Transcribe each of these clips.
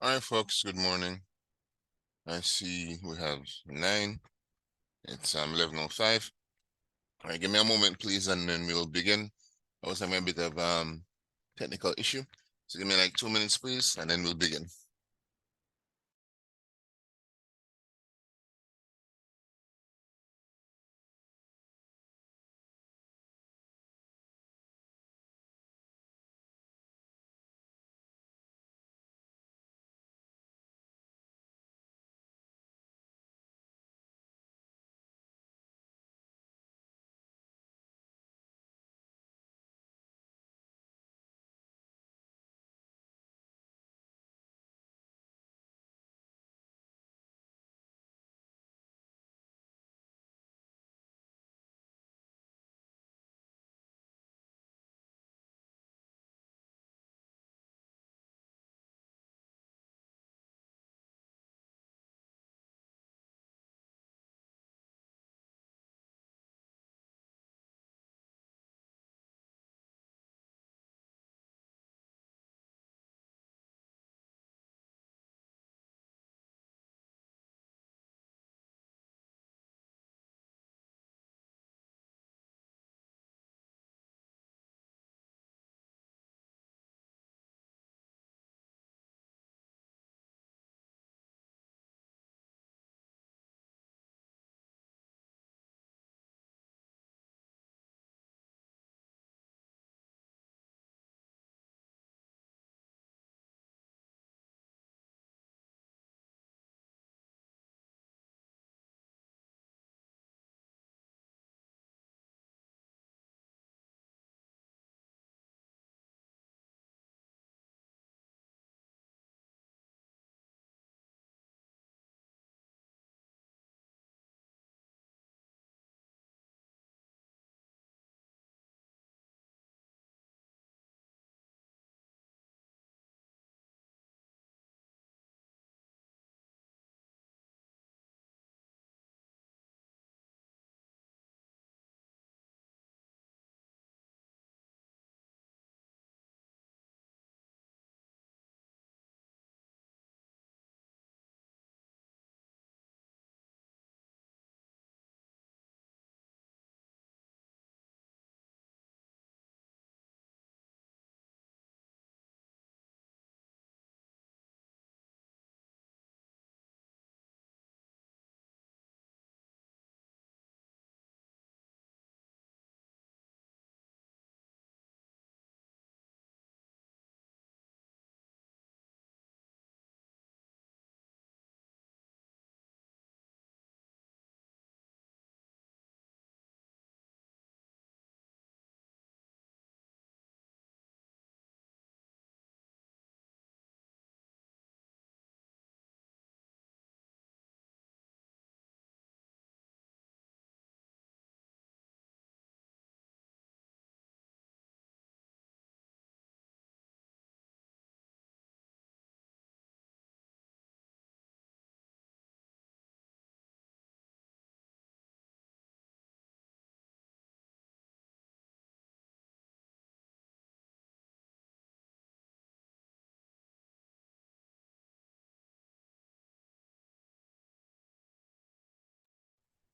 All right, folks, good morning. I see we have 9. It's 11:05. All right, give me a moment, please, and then we'll begin. I was having a bit of technical issue. So give me like 2 minutes, please, and then we'll begin.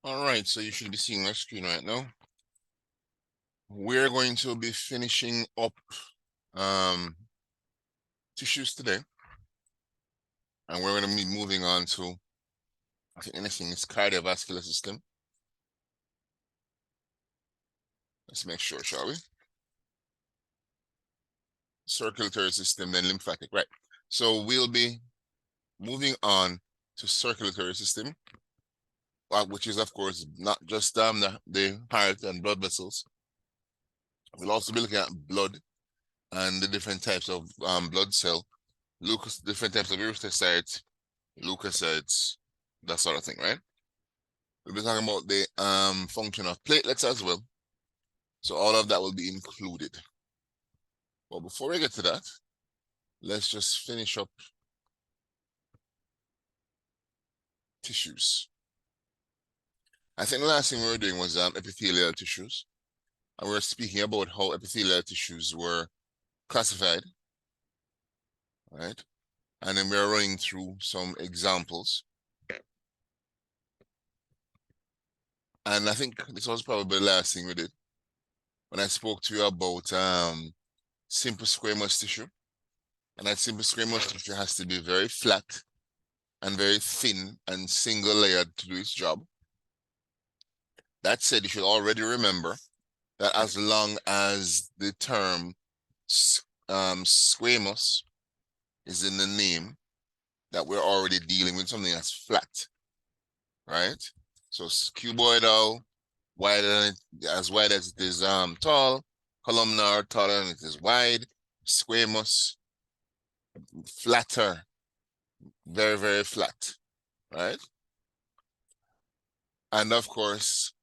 All right, so you should be seeing my screen right now. We're going to be finishing up tissues today, and we're going to be moving on to, I think, anything is cardiovascular system. Let's make sure, shall we? Circulatory system, then lymphatic, right? So we'll be moving on to circulatory system, which is, of course, not just the heart and blood vessels. We'll also be looking at blood and the different types of blood cell, different types of erythrocytes, leukocytes, that sort of thing, right? We'll be talking about the function of platelets as well. So all of that will be included. But before we get to that, let's just finish up tissues. I think the last thing we were doing was epithelial tissues. And we were speaking about how epithelial tissues were classified, right? And then we're running through some examples. And I think this was probably the last thing we did when I spoke to you about simple squamous tissue. And that simple squamous tissue has to be very flat and very thin and single layered to do its job. That said, you should already remember that as long as the term squamous is in the name, that we're already dealing with something that's flat, right? So cuboidal, as wide as it is tall, columnar, taller than it is wide, squamous, flatter, very, very flat, right? And of course,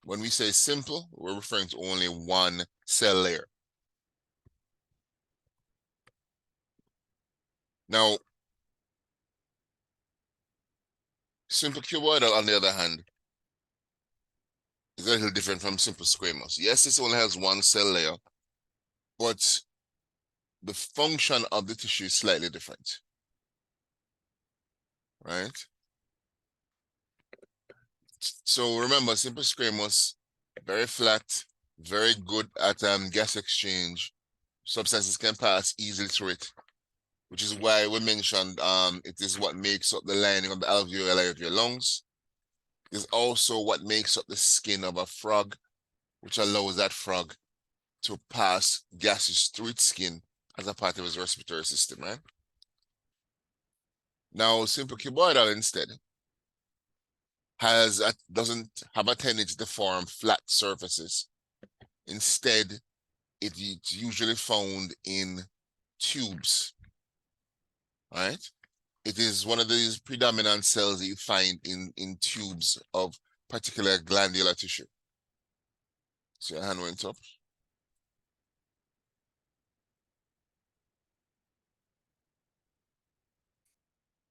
when we say simple, we're referring to only one cell layer. Now, simple cuboidal, on the other hand, is a little different from simple squamous. Yes, this only has one cell layer, but the function of the tissue is slightly different, right? So remember, simple squamous, very flat, very good at gas exchange. Substances can pass easily through it, which is why we mentioned it is what makes up the lining of the alveoli of your lungs. It is also what makes up the skin of a frog, which allows that frog to pass gases through its skin as a part of its respiratory system, right? Now, simple cuboidal instead doesn't have a tendency to form flat surfaces. Instead, it's usually found in tubes, right? It is one of these predominant cells that you find in tubes of particular glandular tissue. So your hand went up.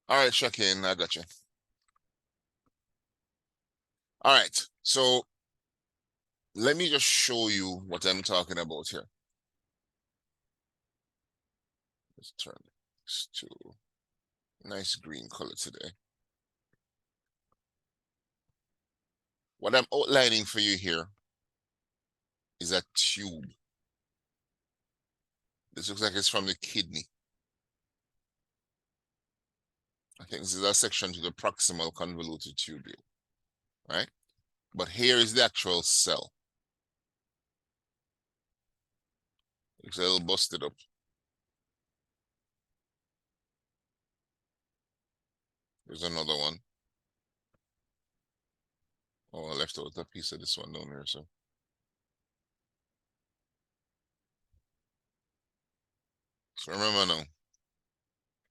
All right, Shakin, I got you. All right, so let me just show you what I'm talking about here. Let's turn this to nice green color today. What I'm outlining for you here is a tube. This looks like it's from the kidney. I think this is a section to the proximal convoluted tubule, right? But here is the actual cell. It's a little busted up. There's another one. Oh, I left out a piece of this one down here, so. So remember now,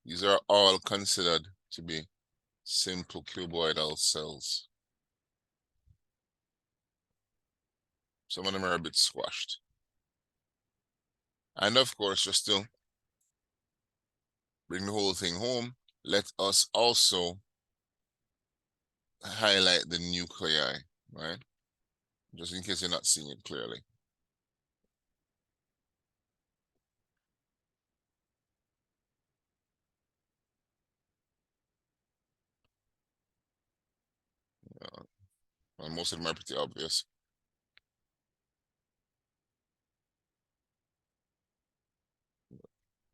these are all considered to be simple cuboidal cells. Some of them are a bit squashed. And of course, just to bring the whole thing home, let us also highlight the nuclei, right? Just in case you're not seeing it clearly. Well, most of them are pretty obvious.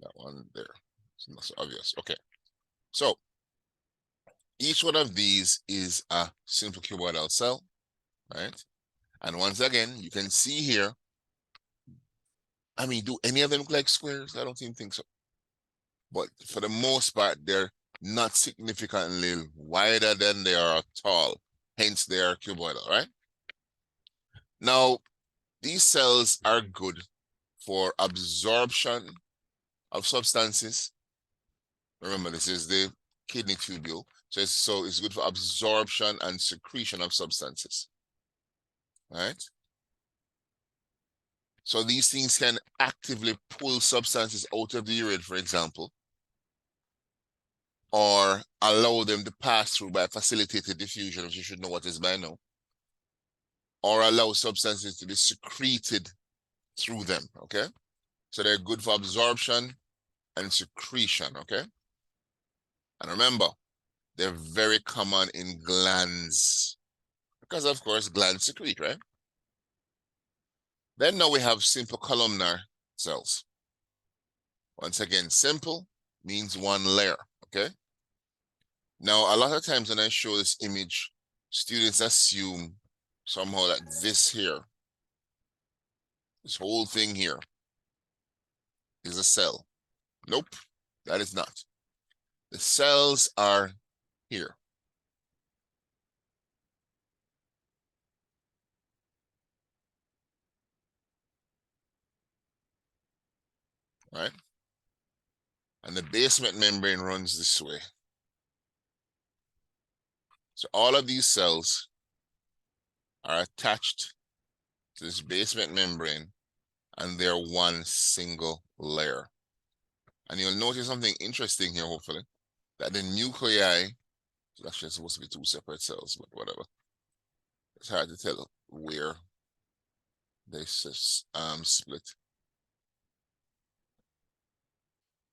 That one there. It's not so obvious. Okay. So each one of these is a simple cuboidal cell, right? And once again, you can see here, I mean, do any of them look like squares? I don't even think so. But for the most part, they're not significantly wider than they are tall. Hence, they are cuboidal, right? Now, these cells are good for absorption of substances. Remember, this is the kidney tubule. So it's good for absorption and secretion of substances, right? So these things can actively pull substances out of the urine, for example, or allow them to pass through by facilitated diffusion, which you should know what is by now, or allow substances to be secreted through them, okay? So they're good for absorption and secretion, okay? And remember, they're very common in glands because, of course, glands secrete, right? Then now we have simple columnar cells. Once again, simple means one layer, okay? Now, a lot of times when I show this image, students assume somehow that this here, this whole thing here, is a cell. Nope, that is not. The cells are here. Right? And the basement membrane runs this way. So all of these cells are attached to this basement membrane, and they're one single layer. And you'll notice something interesting here, hopefully, that the nuclei is actually supposed to be two separate cells, but whatever. It's hard to tell where they split.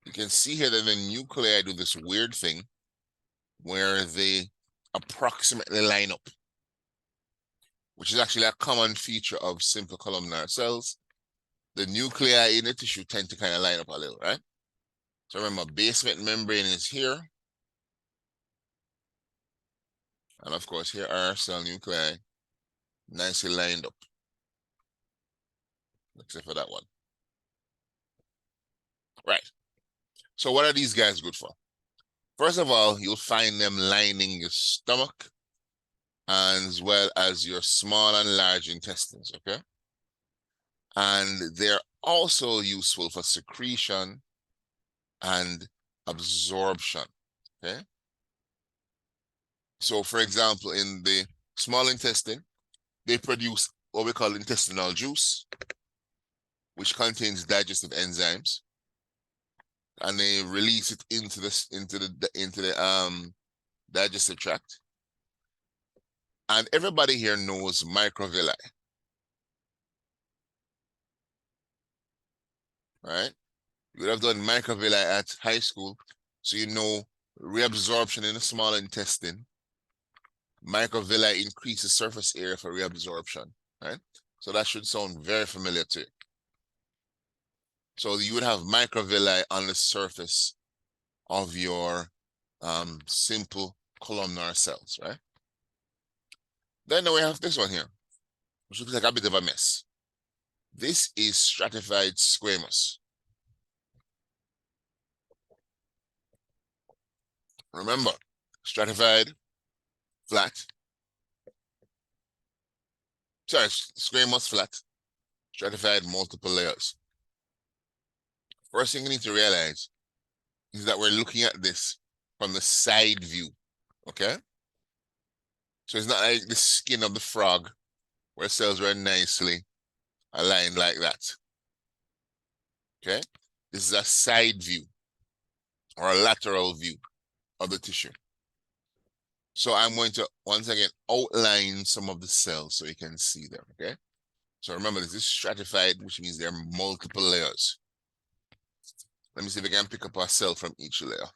You can see here that the nuclei do this weird thing where they approximately line up, which is actually a common feature of simple columnar cells. The nuclei in the tissue tend to kind of line up a little, right? So remember, basement membrane is here. And of course, here are cell nuclei nicely lined up, except for that one. Right. So what are these guys good for? First of all, you'll find them lining your stomach as well as your small and large intestines, okay? And they're also useful for secretion and absorption, okay? So for example, in the small intestine, they produce what we call intestinal juice, which contains digestive enzymes, and they release it into the digestive tract. And everybody here knows microvilli, right? You would have done microvilli at high school, so you know reabsorption in the small intestine. Microvilli increases surface area for reabsorption, right? So that should sound very familiar to you. So you would have microvilli on the surface of your simple columnar cells, right? Then we have this one here, which looks like a bit of a mess. This is stratified squamous. Remember, stratified, flat. Sorry, squamous, flat. Stratified, multiple layers. First thing you need to realize is that we're looking at this from the side view, okay? So it's not like the skin of the frog where cells are nicely aligned like that, okay? This is a side view or a lateral view of the tissue. So I'm going to, once again, outline some of the cells so you can see them, okay? So remember, this is stratified, which means there are multiple layers. Let me see if I can pick up a cell from each layer.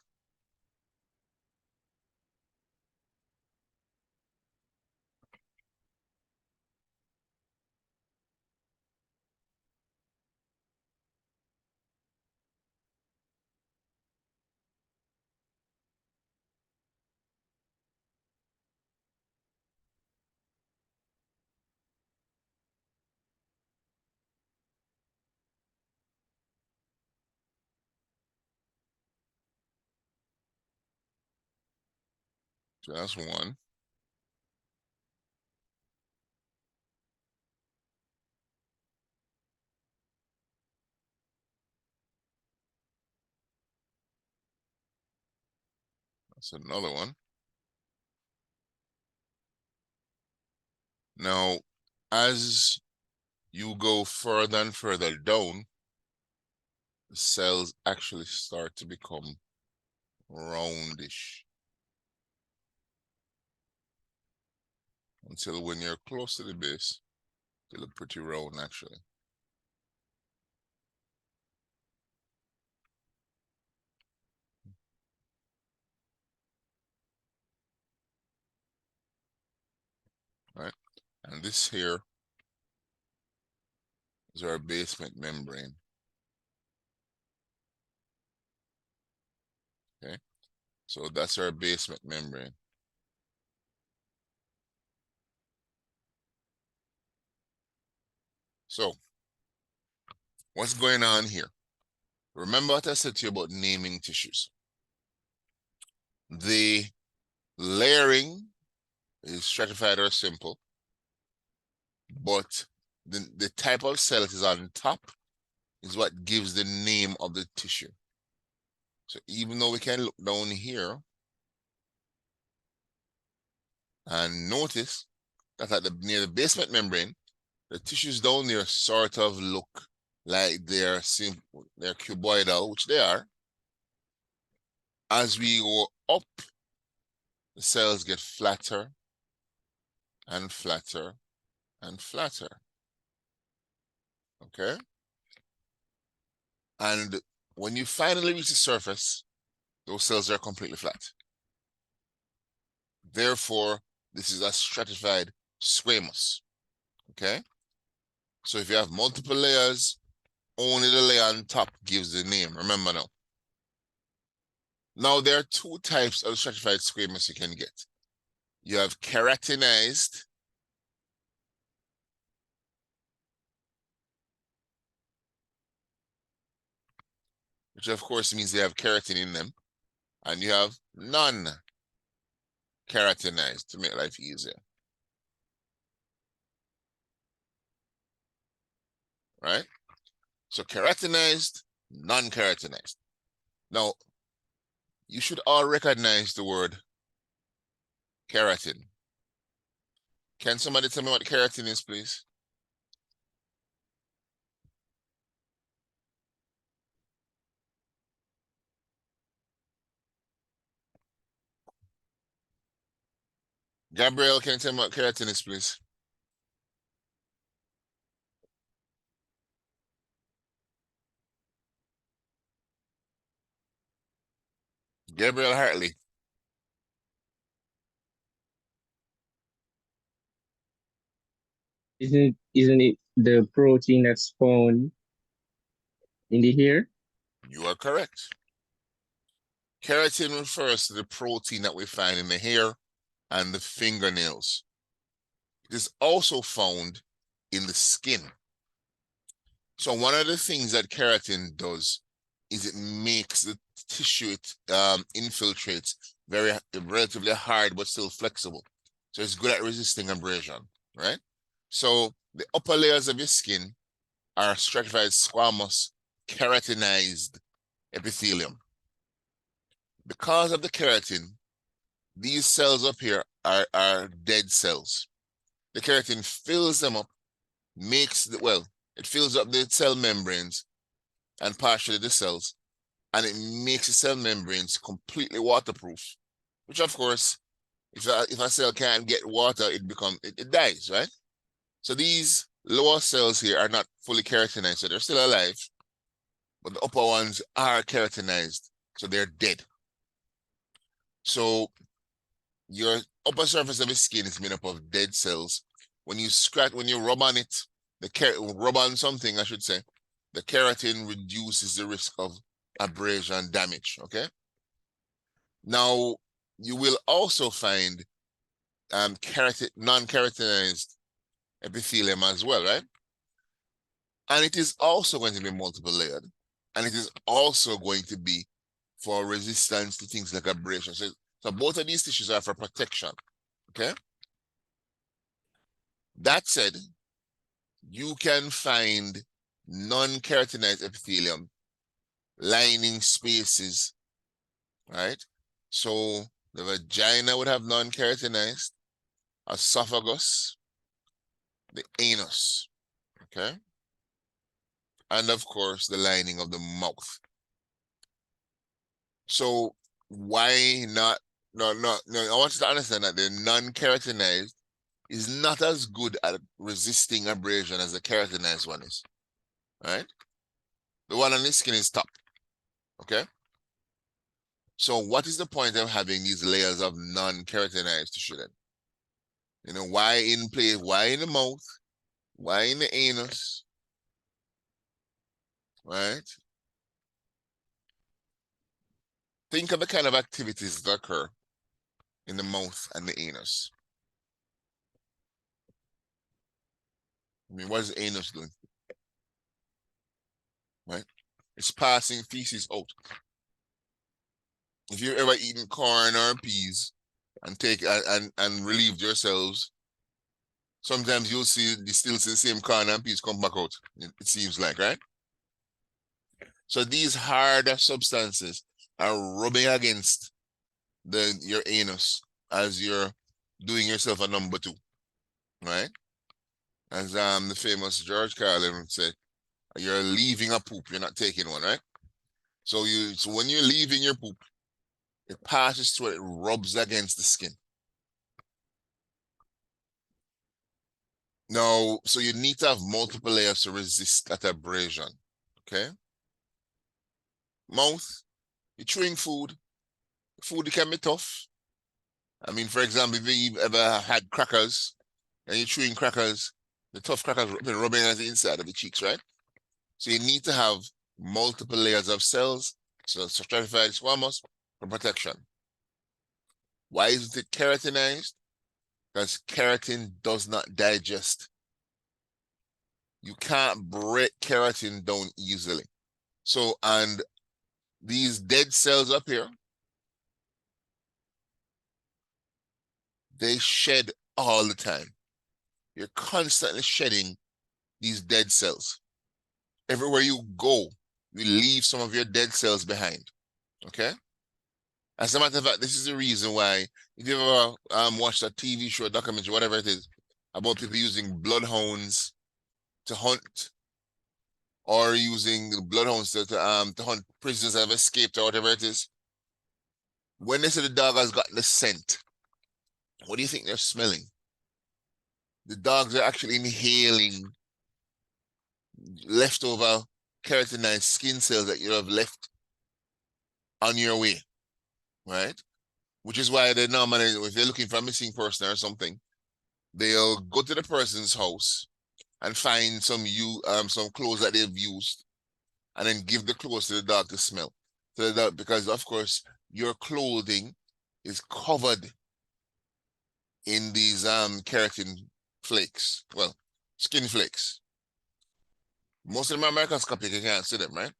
So that's one. That's another one. Now, as you go further and further down, the cells actually start to become roundish until when you're close to the base, they look pretty round actually. And this here is our basement membrane. Okay, so that's our basement membrane. So what's going on here? Remember what I said to you about naming tissues. The layering is stratified or simple, but the type of cell that is on top is what gives the name of the tissue. So even though we can look down here and notice that at near the basement membrane, the tissues down there sort of look like they're cuboidal, which they are. As we go up, the cells get flatter and flatter and flatter. Okay? And when you finally reach the surface, those cells are completely flat. Therefore, this is a stratified squamous. Okay? So if you have multiple layers, only the layer on top gives the name. Remember now. Now, there are two types of stratified squamous you can get. You have keratinized, which of course means they have keratin in them, and you have non-keratinized to make life easier. Right? So keratinized, non-keratinized. Now, you should all recognize the word keratin. Can somebody tell me what keratin is, please? Gabriel, can you tell me what keratin is, please? Gabriel Hartley. Isn't it the protein that's found in the hair? You are correct. Keratin refers to the protein that we find in the hair and the fingernails. It is also found in the skin. So one of the things that keratin does is it makes the tissue it infiltrates very relatively hard but still flexible. So it's good at resisting abrasion, right? So the upper layers of your skin are stratified squamous keratinized epithelium. Because of the keratin, these cells up here are dead cells. The keratin fills them up, it fills up the cell membranes and partially the cells, and it makes the cell membranes completely waterproof, which of course, if a cell can't get water, it dies, right? So these lower cells here are not fully keratinized, so they're still alive, but the upper ones are keratinized, so they're dead. So your upper surface of the skin is made up of dead cells. When you rub on it, rub on something, I should say, the keratin reduces the risk of abrasion damage, okay? Now, you will also find non-keratinized epithelium as well, right? And it is also going to be multiple layered. And it is also going to be for resistance to things like abrasion. So both of these tissues are for protection, okay? That said, you can find non-keratinized epithelium lining spaces, right? So the vagina would have non-keratinized, esophagus, the anus, okay? And of course, the lining of the mouth. So why not? No, I want you to understand that the non-keratinized is not as good at resisting abrasion as the keratinized one is, right? The one on the skin is top, okay? So what is the point of having these layers of non-keratinized tissue then? You know, why in place? Why in the mouth? Why in the anus? Right? Think of the kind of activities that occur in the mouth and the anus. I mean, what is the anus doing? Right? It's passing feces out. If you've ever eaten corn or peas and relieved yourselves, sometimes you'll see still see the same corn and peas come back out. It seems like, right? So these harder substances are rubbing against your anus as you're doing yourself a number two, right? As the famous George Carlin said, you're leaving a poop, you're not taking one, right? So when you're leaving your poop, it passes through it, rubs against the skin. Now, so you need to have multiple layers to resist that abrasion. Okay? Mouth, you're chewing food. Food can be tough. I mean, for example, if you ever had crackers and you're chewing crackers, the tough crackers rubbing on the inside of the cheeks, right? So you need to have multiple layers of cells, so stratified squamous, for protection. Why isn't it keratinized? Because keratin does not digest. You can't break keratin down easily. So, and these dead cells up here, they shed all the time. You're constantly shedding these dead cells. Everywhere you go, you leave some of your dead cells behind. Okay? As a matter of fact, this is the reason why, if you ever watched a TV show, documentary, whatever it is, about people using bloodhounds to hunt, or using bloodhounds to hunt prisoners that have escaped or whatever it is, when they say the dog has got the scent, what do you think they're smelling? The dogs are actually inhaling leftover keratinized skin cells that you have left on your way, right? Which is why they normally, if they're looking for a missing person or something, they'll go to the person's house and find some clothes that they've used, and then give the clothes to the dog to smell. So that, because of course your clothing is covered in these keratin flakes, well, skin flakes. Most of them are microscopic, you can't see them, right?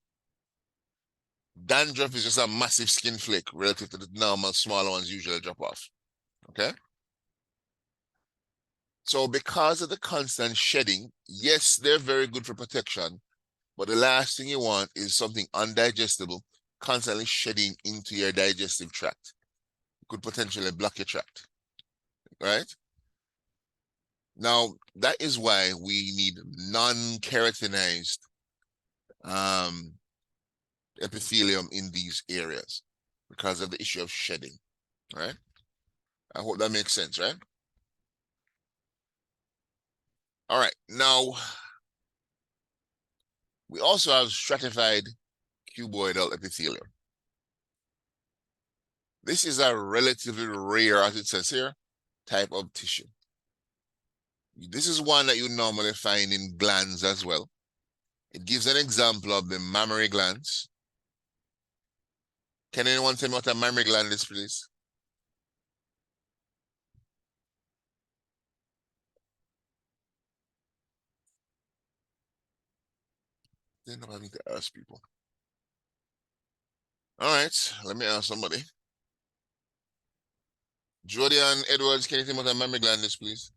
Dandruff is just a massive skin flake relative to the normal smaller ones usually drop off. Okay? So because of the constant shedding, yes, they're very good for protection, but the last thing you want is something undigestible constantly shedding into your digestive tract. It could potentially block your tract, right? Now, that is why we need non-keratinized epithelium in these areas, because of the issue of shedding, right? I hope that makes sense, right? All right, now we also have stratified cuboidal epithelium. This is a relatively rare, as it says here, type of tissue. This is one that you normally find in glands as well. It gives an example of the mammary glands. Can anyone tell me what a mammary gland is, please? Then I need to ask people. All right, let me ask somebody. Jody and Edwards, can you tell me what a mammary gland is, please?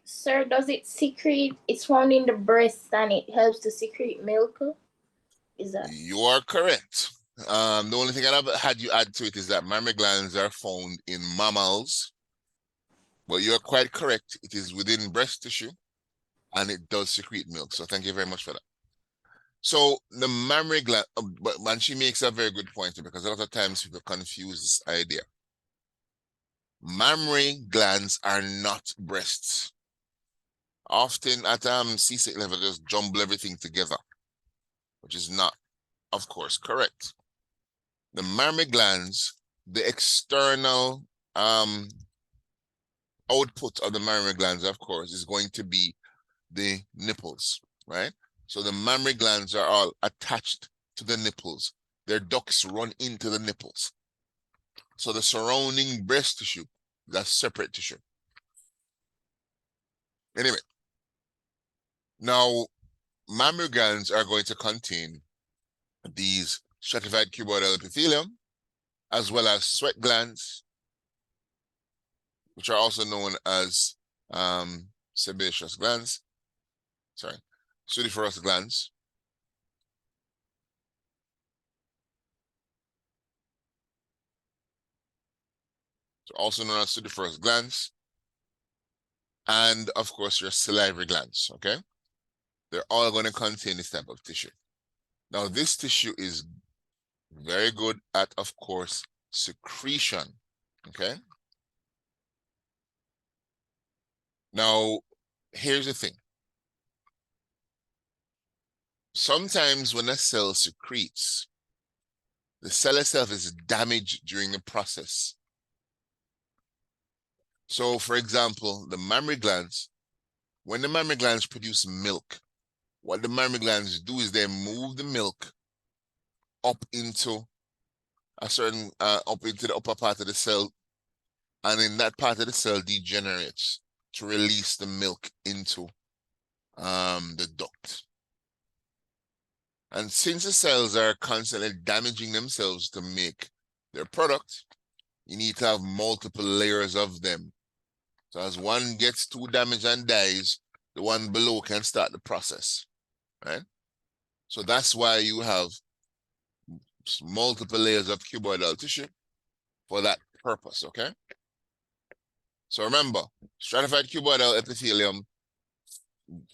Sir, does it secrete? It's found in the breast and it helps to secrete milk. Is that? You are correct. The only thing I had you add to it is that mammary glands are found in mammals, but you're quite correct. It is within breast tissue, and it does secrete milk. So thank you very much for that. So the mammary gland, and she makes a very good point, because a lot of times people confuse this idea. Mammary glands are not breasts. Often at C6 level, just jumble everything together, which is not, of course, correct. the mammary glands, the external output of the mammary glands, of course, is going to be the nipples, right? So the mammary glands are all attached to the nipples. Their ducts run into the nipples. So the surrounding breast tissue, that's separate tissue. Anyway, now mammary glands are going to contain these stratified cuboidal epithelium, as well as sweat glands, which are also known as sebaceous glands. Sorry, sudoriferous glands. So also known as sudoriferous glands. And of course, your salivary glands, okay? They're all going to contain this type of tissue. Now, this tissue is very good at, of course, secretion, okay? Now, here's the thing. Sometimes when a cell secretes, the cell itself is damaged during the process. So, for example, the mammary glands, when the mammary glands produce milk, what the mammary glands do is they move the milk up into a certain, up into the upper part of the cell, and in that part of the cell degenerates to release the milk into the duct. And since the cells are constantly damaging themselves to make their product, you need to have multiple layers of them. So as one gets too damaged and dies, the one below can start the process, right? So that's why you have multiple layers of cuboidal tissue for that purpose, okay? So remember, stratified cuboidal epithelium,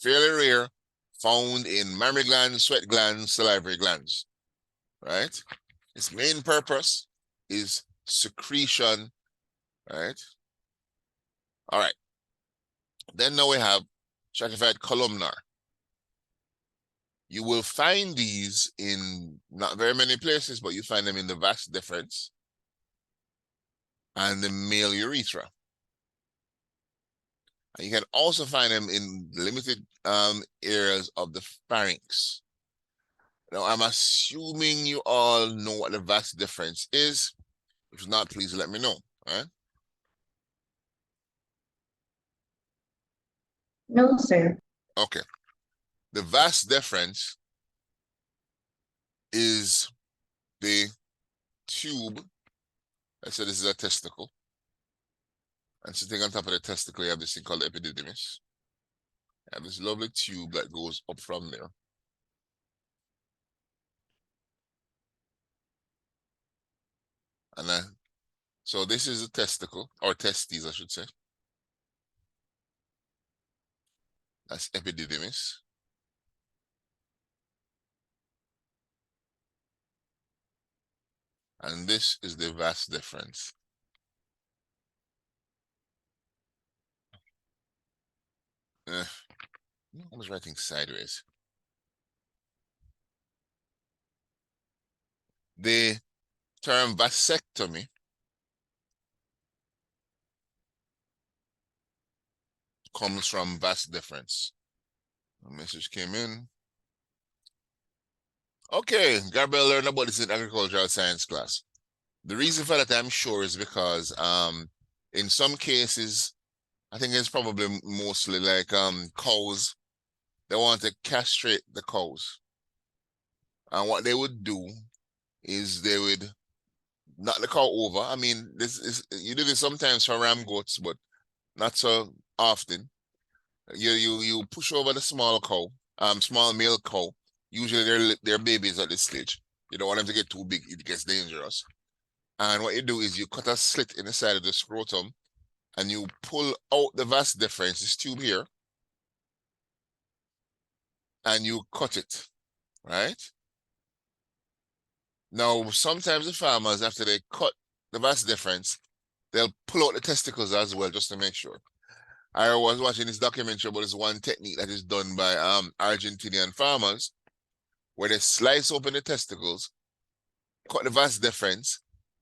fairly rare, found in mammary glands, sweat glands, salivary glands, right? Its main purpose is secretion, right? All right. Then now we have stratified columnar. You will find these in not very many places, but you find them in the vas deferens and the male urethra. And you can also find them in limited areas of the pharynx. Now, I'm assuming you all know what the vas deferens is. If not, please let me know, all right? No, sir. Okay. The vas deferens is the tube. I said this is a testicle. And sitting on top of the testicle, you have this thing called the epididymis. You have this lovely tube that goes up from there. And so this is a testicle, or testes, I should say. That's epididymis. And this is the vas deferens. I was writing sideways. The term vasectomy comes from vas deferens. A message came in. Okay, Gabriel learned about this in agricultural science class. The reason for that, I'm sure, is because in some cases, I think it's probably mostly like cows, they want to castrate the cows. And what they would do is they would knock the cow over. I mean, this is, you do this sometimes for ram goats, but not so often. You push over the small cow, small male cow. Usually they're babies at this stage. You don't want them to get too big, it gets dangerous. And what you do is you cut a slit in the side of the scrotum and you pull out the vas deferens, this tube here, and you cut it, right? Now, sometimes the farmers, after they cut the vas deferens, they'll pull out the testicles as well, just to make sure. I was watching this documentary about this one technique that is done by Argentinian farmers, where they slice open the testicles, cut the vas deferens,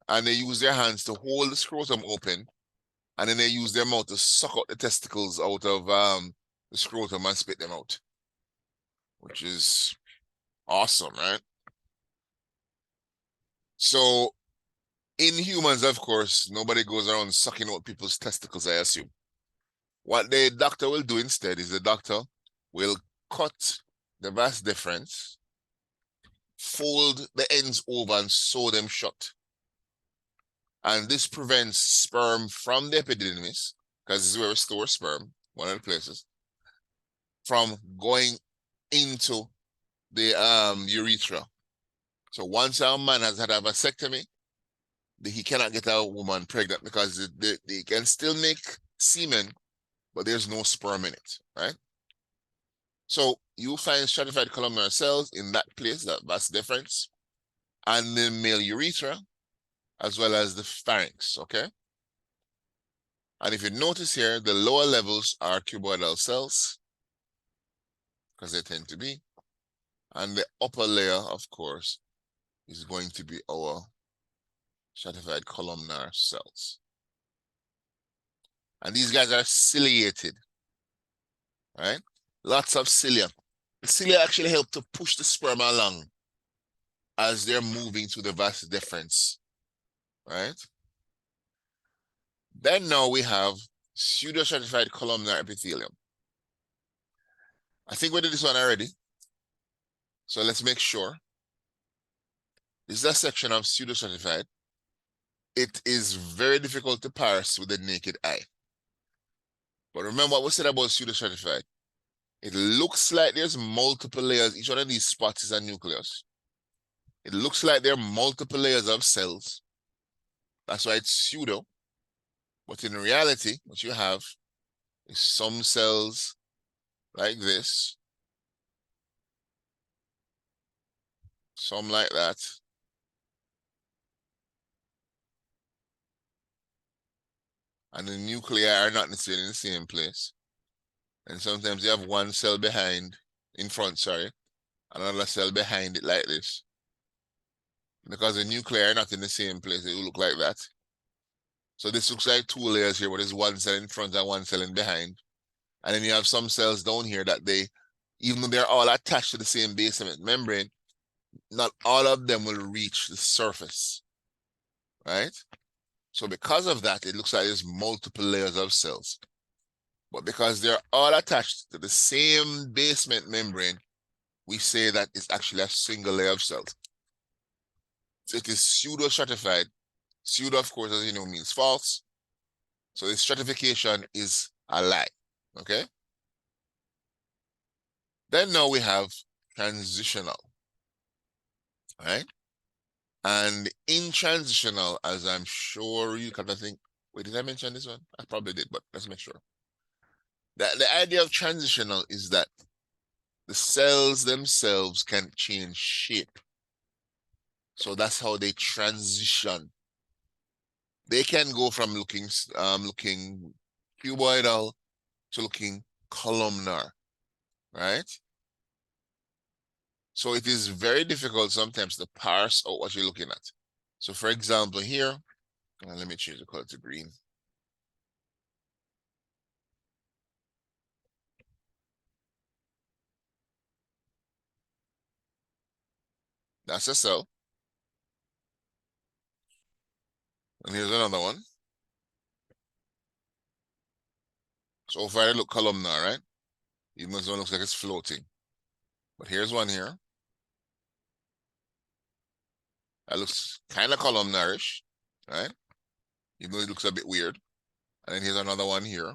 and they use their hands to hold the scrotum open, and then they use their mouth to suck out the testicles out of the scrotum and spit them out, which is awesome, right? So in humans, of course, nobody goes around sucking out people's testicles, I assume. What the doctor will do instead is the doctor will cut the vas deferens, fold the ends over and sew them shut. And this prevents sperm from the epididymis, because this is where we store sperm, one of the places, from going into the urethra. So once a man has had a vasectomy, he cannot get a woman pregnant because they can still make semen, but there's no sperm in it, right? So you find stratified columnar cells in that place, that vas deferens, and the male urethra, as well as the pharynx, okay? And if you notice here, the lower levels are cuboidal cells, because they tend to be. And the upper layer, of course, is going to be our stratified columnar cells. And these guys are ciliated, right? Lots of cilia. The cilia actually help to push the sperm along as they're moving through the vas deferens, right? Then now we have pseudostratified columnar epithelium. I think we did this one already. So let's make sure. This is a section of pseudostratified. It is very difficult to parse with the naked eye. But remember what we said about pseudostratified. It looks like there's multiple layers. Each one of these spots is a nucleus. It looks like there are multiple layers of cells. That's why it's pseudo. But in reality, what you have is some cells like this, some like that, and the nuclei are not necessarily in the same place. And sometimes you have one cell in front, another cell behind it like this. Because the nuclei are not in the same place, it will look like that. So this looks like two layers here, but there's one cell in front and one cell in behind. And then you have some cells down here that even though they're all attached to the same basement membrane, not all of them will reach the surface, right? So because of that, it looks like there's multiple layers of cells. But because they're all attached to the same basement membrane, we say that it's actually a single layer of cells. So it is pseudo-stratified. Pseudo, of course, as you know, means false. So the stratification is a lie, okay? Then now we have transitional, right? And in transitional, as I'm sure you kind of think, wait, did I mention this one? I probably did, but let's make sure. The idea of transitional is that the cells themselves can change shape. So that's how they transition. They can go from looking cuboidal to looking columnar, right? So it is very difficult sometimes to parse out what you're looking at. So for example, here, let me change the color to green. That's a cell. And here's another one. So far, they look columnar, right? Even though this one looks like it's floating. But here's one here. That looks kind of columnarish, right? Even though it looks a bit weird. And then here's another one here.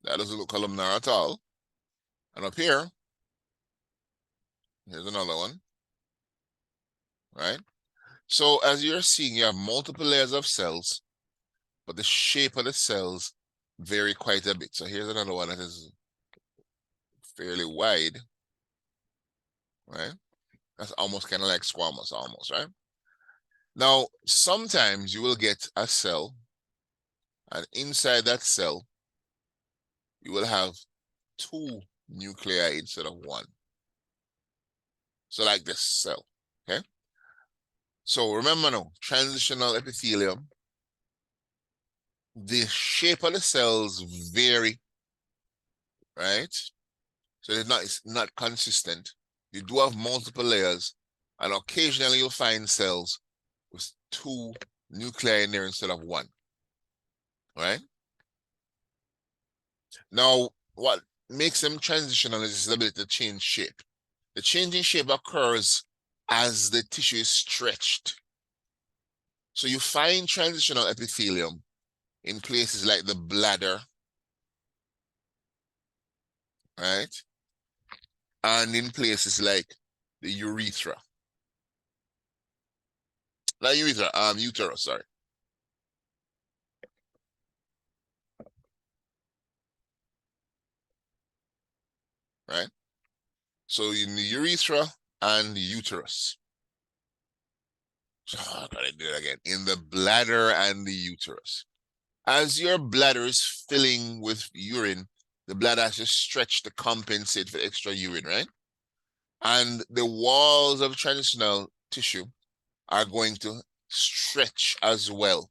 That doesn't look columnar at all. And up here, here's another one, right? So as you're seeing, you have multiple layers of cells, but the shape of the cells vary quite a bit. So here's another one that is fairly wide, right? That's almost kind of like squamous almost, right? Now, sometimes you will get a cell, and inside that cell, you will have two nuclei instead of one. So like this cell, okay? So remember now, transitional epithelium, the shape of the cells vary, right? So it's not consistent. You do have multiple layers, and occasionally you'll find cells with 2 nuclei in there instead of 1, right? Now, what makes them transitional is the ability to change shape. The changing shape occurs as the tissue is stretched. So you find transitional epithelium in places like the bladder, right? And in places like the urethra. Not urethra, uterus, sorry. Right? So in the urethra and the uterus. So I gotta do it again. In the bladder and the uterus. As your bladder is filling with urine, the bladder has to stretch to compensate for extra urine, right? And the walls of transitional tissue are going to stretch as well.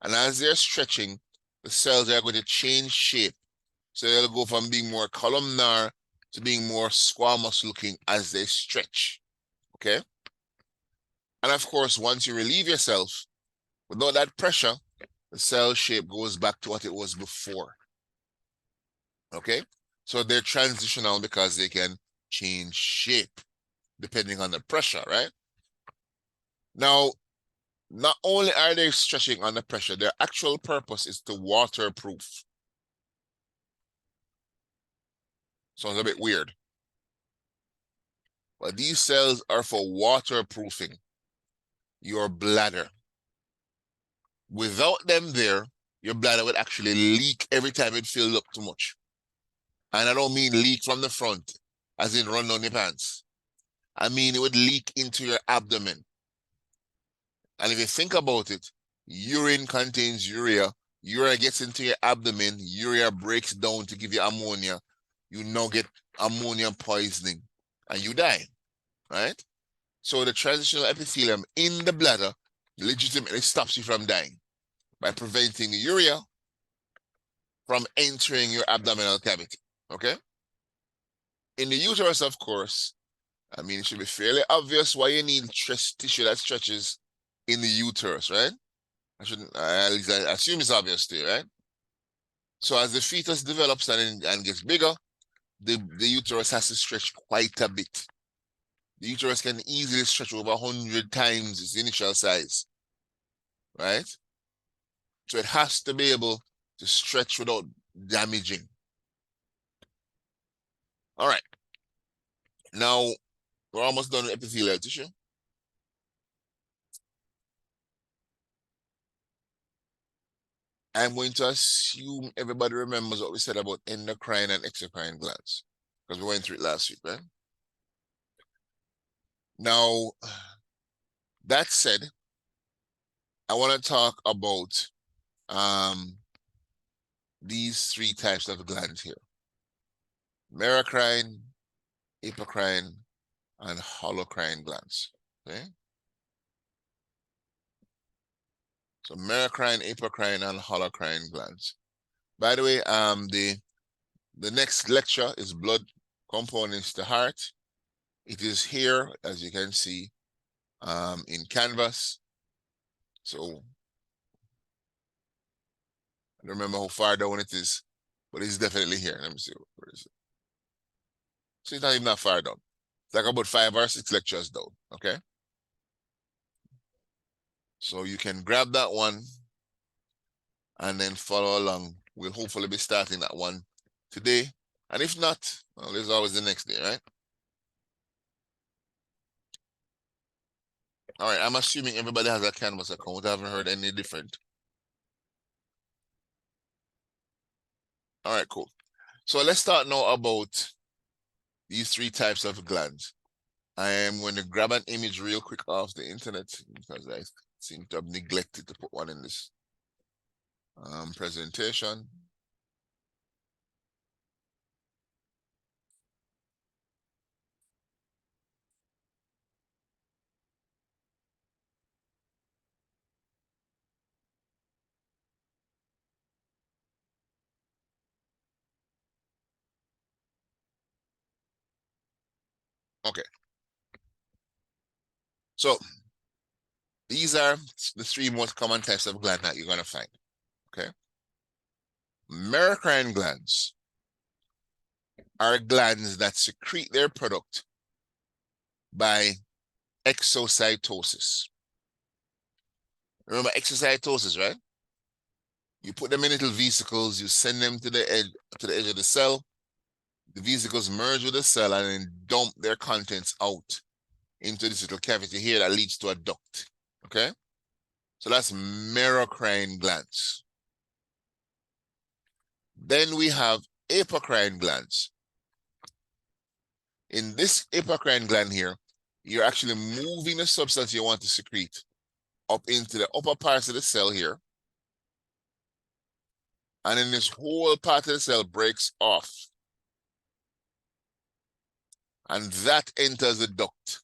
And as they're stretching, the cells are going to change shape. So they'll go from being more columnar to being more squamous looking as they stretch. Okay? And of course, once you relieve yourself, without that pressure, the cell shape goes back to what it was before. Okay? So they're transitional because they can change shape depending on the pressure, right? Now, not only are they stretching under pressure, their actual purpose is to waterproof. Sounds a bit weird. But these cells are for waterproofing your bladder. Without them there, your bladder would actually leak every time it fills up too much. And I don't mean leak from the front, as in run down your pants. I mean it would leak into your abdomen. And if you think about it, urine contains urea. Urea gets into your abdomen. Urea breaks down to give you ammonia. You now get ammonia poisoning and you die, right? So the transitional epithelium in the bladder legitimately stops you from dying by preventing the urea from entering your abdominal cavity, okay? In the uterus, of course, I mean, it should be fairly obvious why you need tissue that stretches in the uterus, right? At least I assume it's obvious to you, right? So as the fetus develops and gets bigger, the uterus has to stretch quite a bit. The uterus can easily stretch over 100 times its initial size, right? So it has to be able to stretch without damaging. All right. Now, we're almost done with epithelial tissue. I'm going to assume everybody remembers what we said about endocrine and exocrine glands, because we went through it last week, right? Now, that said, I want to talk about these 3 types of glands here: merocrine, apocrine, and holocrine glands. Okay. So merocrine, apocrine, and holocrine glands. By the way, the next lecture is blood components to heart. It is here, as you can see, in Canvas. So I don't remember how far down it is, but it's definitely here. Let me see, where is it? So it's not even that far down. It's like about 5 or 6 lectures down, okay? So you can grab that one and then follow along. We'll hopefully be starting that one today. And if not, well, there's always the next day, right? All right, I'm assuming everybody has a Canvas account. I haven't heard any different. All right, cool. So let's start now about these 3 types of glands. I am going to grab an image real quick off the internet because I seem to have neglected to put one in this presentation. Okay. So these are the three most common types of gland that you're going to find. Okay. Merocrine glands are glands that secrete their product by exocytosis. Remember exocytosis, right? You put them in little vesicles, you send them to the edge of the cell. The vesicles merge with the cell and then dump their contents out into this little cavity here that leads to a duct. Okay? So that's merocrine glands. Then we have apocrine glands. In this apocrine gland here, you're actually moving the substance you want to secrete up into the upper parts of the cell here. And then this whole part of the cell breaks off. And that enters the duct.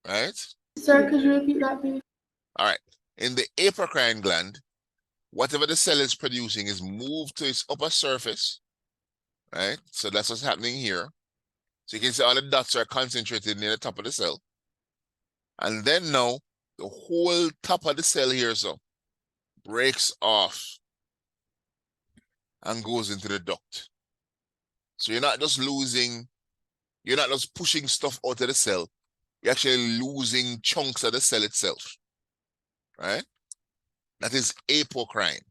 Right? Sir, could you repeat that, please? All right. In the apocrine gland, whatever the cell is producing is moved to its upper surface. Right? So that's what's happening here. So you can see all the dots are concentrated near the top of the cell. And then now, the whole top of the cell here so breaks off and goes into the duct. So you're not just pushing stuff out of the cell. You're actually losing chunks of the cell itself. Right? That is apocrine.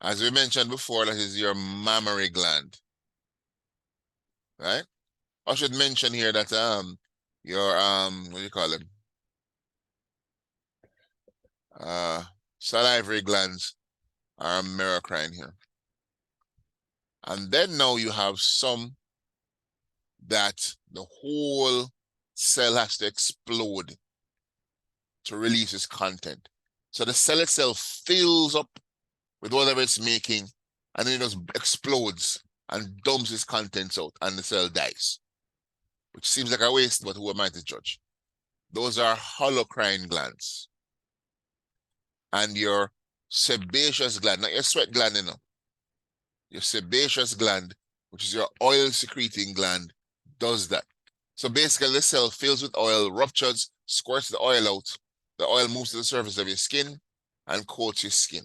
As we mentioned before, that is your mammary gland. Right? I should mention here that your what do you call them? Salivary glands are merocrine here. And then now you have some that the whole cell has to explode to release its content. So the cell itself fills up with whatever it's making, and then it just explodes and dumps its contents out, and the cell dies. Which seems like a waste, but who am I to judge? Those are holocrine glands. And your sebaceous gland, not your sweat gland, you know. Your sebaceous gland, which is your oil-secreting gland, does that. So basically, the cell fills with oil, ruptures, squirts the oil out. The oil moves to the surface of your skin and coats your skin.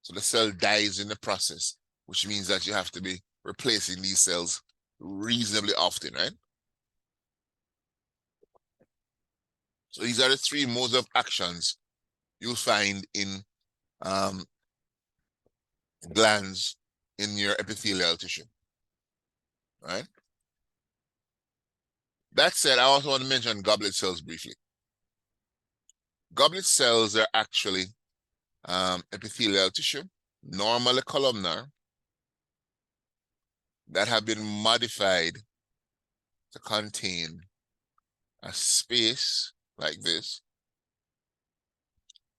So the cell dies in the process, which means that you have to be replacing these cells reasonably often, right? So these are the three modes of actions you'll find in glands in your epithelial tissue, right? That said, I also want to mention goblet cells briefly. Goblet cells are actually epithelial tissue, normally columnar, that have been modified to contain a space like this.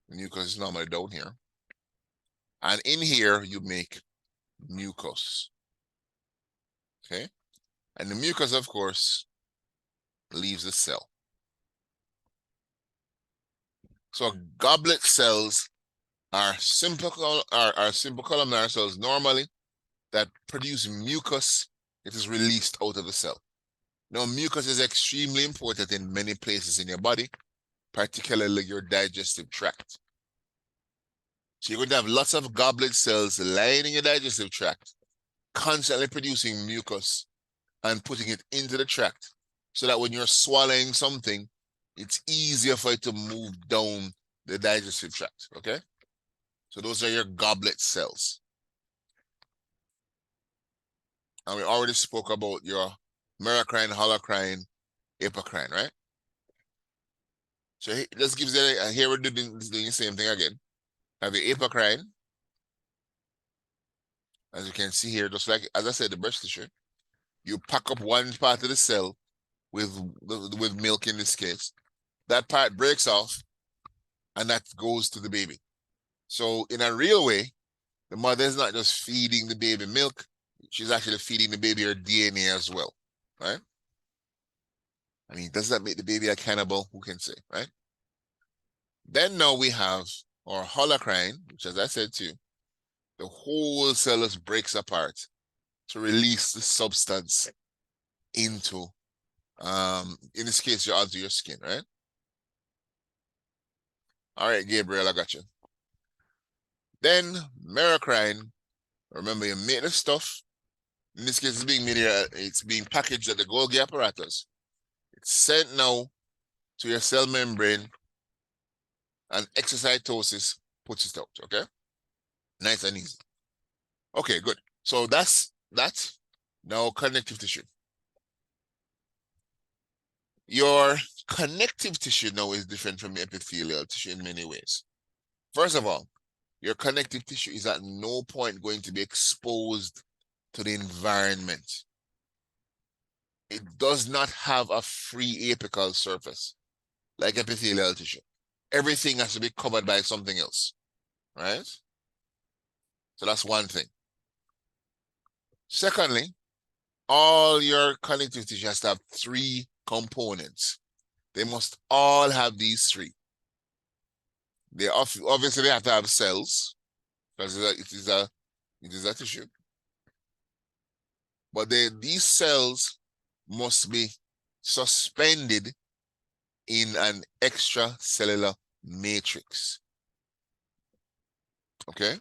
The mucus is normally down here. And in here, you make mucus. Okay? And the mucus, of course, leaves the cell. So goblet cells are simple columnar cells normally that produce mucus. It is released out of the cell. Now, mucus is extremely important in many places in your body, particularly your digestive tract. So you're going to have lots of goblet cells lying in your digestive tract, constantly producing mucus and putting it into the tract so that when you're swallowing something, it's easier for it to move down the digestive tract, okay? So those are your goblet cells. And we already spoke about your merocrine, holocrine, apocrine, right? So let's give you here we're doing the same thing again. Have your apocrine, as you can see here, just like as I said, the breast tissue. You pack up one part of the cell with milk in this case. That part breaks off, and that goes to the baby. So in a real way, the mother is not just feeding the baby milk; she's actually feeding the baby her DNA as well, right? I mean, does that make the baby a cannibal? Who can say, right? Then now we have our holocrine, which, as I said too, the whole cell just breaks apart to release the substance into, in this case, onto your skin, right? All right, Gabriel, I got you. Then merocrine, remember you make the stuff. In this case, it's being made here, it's being packaged at the Golgi apparatus. It's sent now to your cell membrane, and exocytosis puts it out, okay? Nice and easy. Okay, good. So that's that. Now connective tissue. Your connective tissue now is different from your epithelial tissue in many ways. First of all, your connective tissue is at no point going to be exposed to the environment. It does not have a free apical surface like epithelial tissue. Everything has to be covered by something else, right? So that's one thing. Secondly, all your connective tissue has to have 3 components. They must all have these 3. They obviously they have to have cells because it is a tissue. But these cells must be suspended in an extracellular matrix. Okay?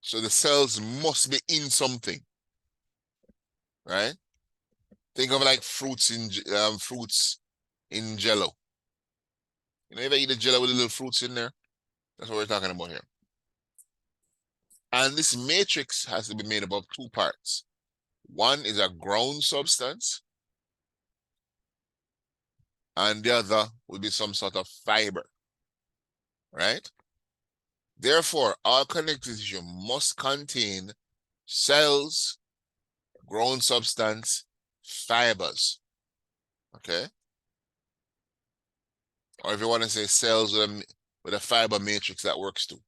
So the cells must be in something, right? Think of like fruits in Jello. You know, ever eat a Jello with the little fruits in there? That's what we're talking about here. And this matrix has to be made up of 2 parts. One is a ground substance, and the other will be some sort of fiber, right? Therefore, all connective tissue must contain cells, ground substance, fibers, okay? Or if you want to say cells with a fiber matrix, that works too.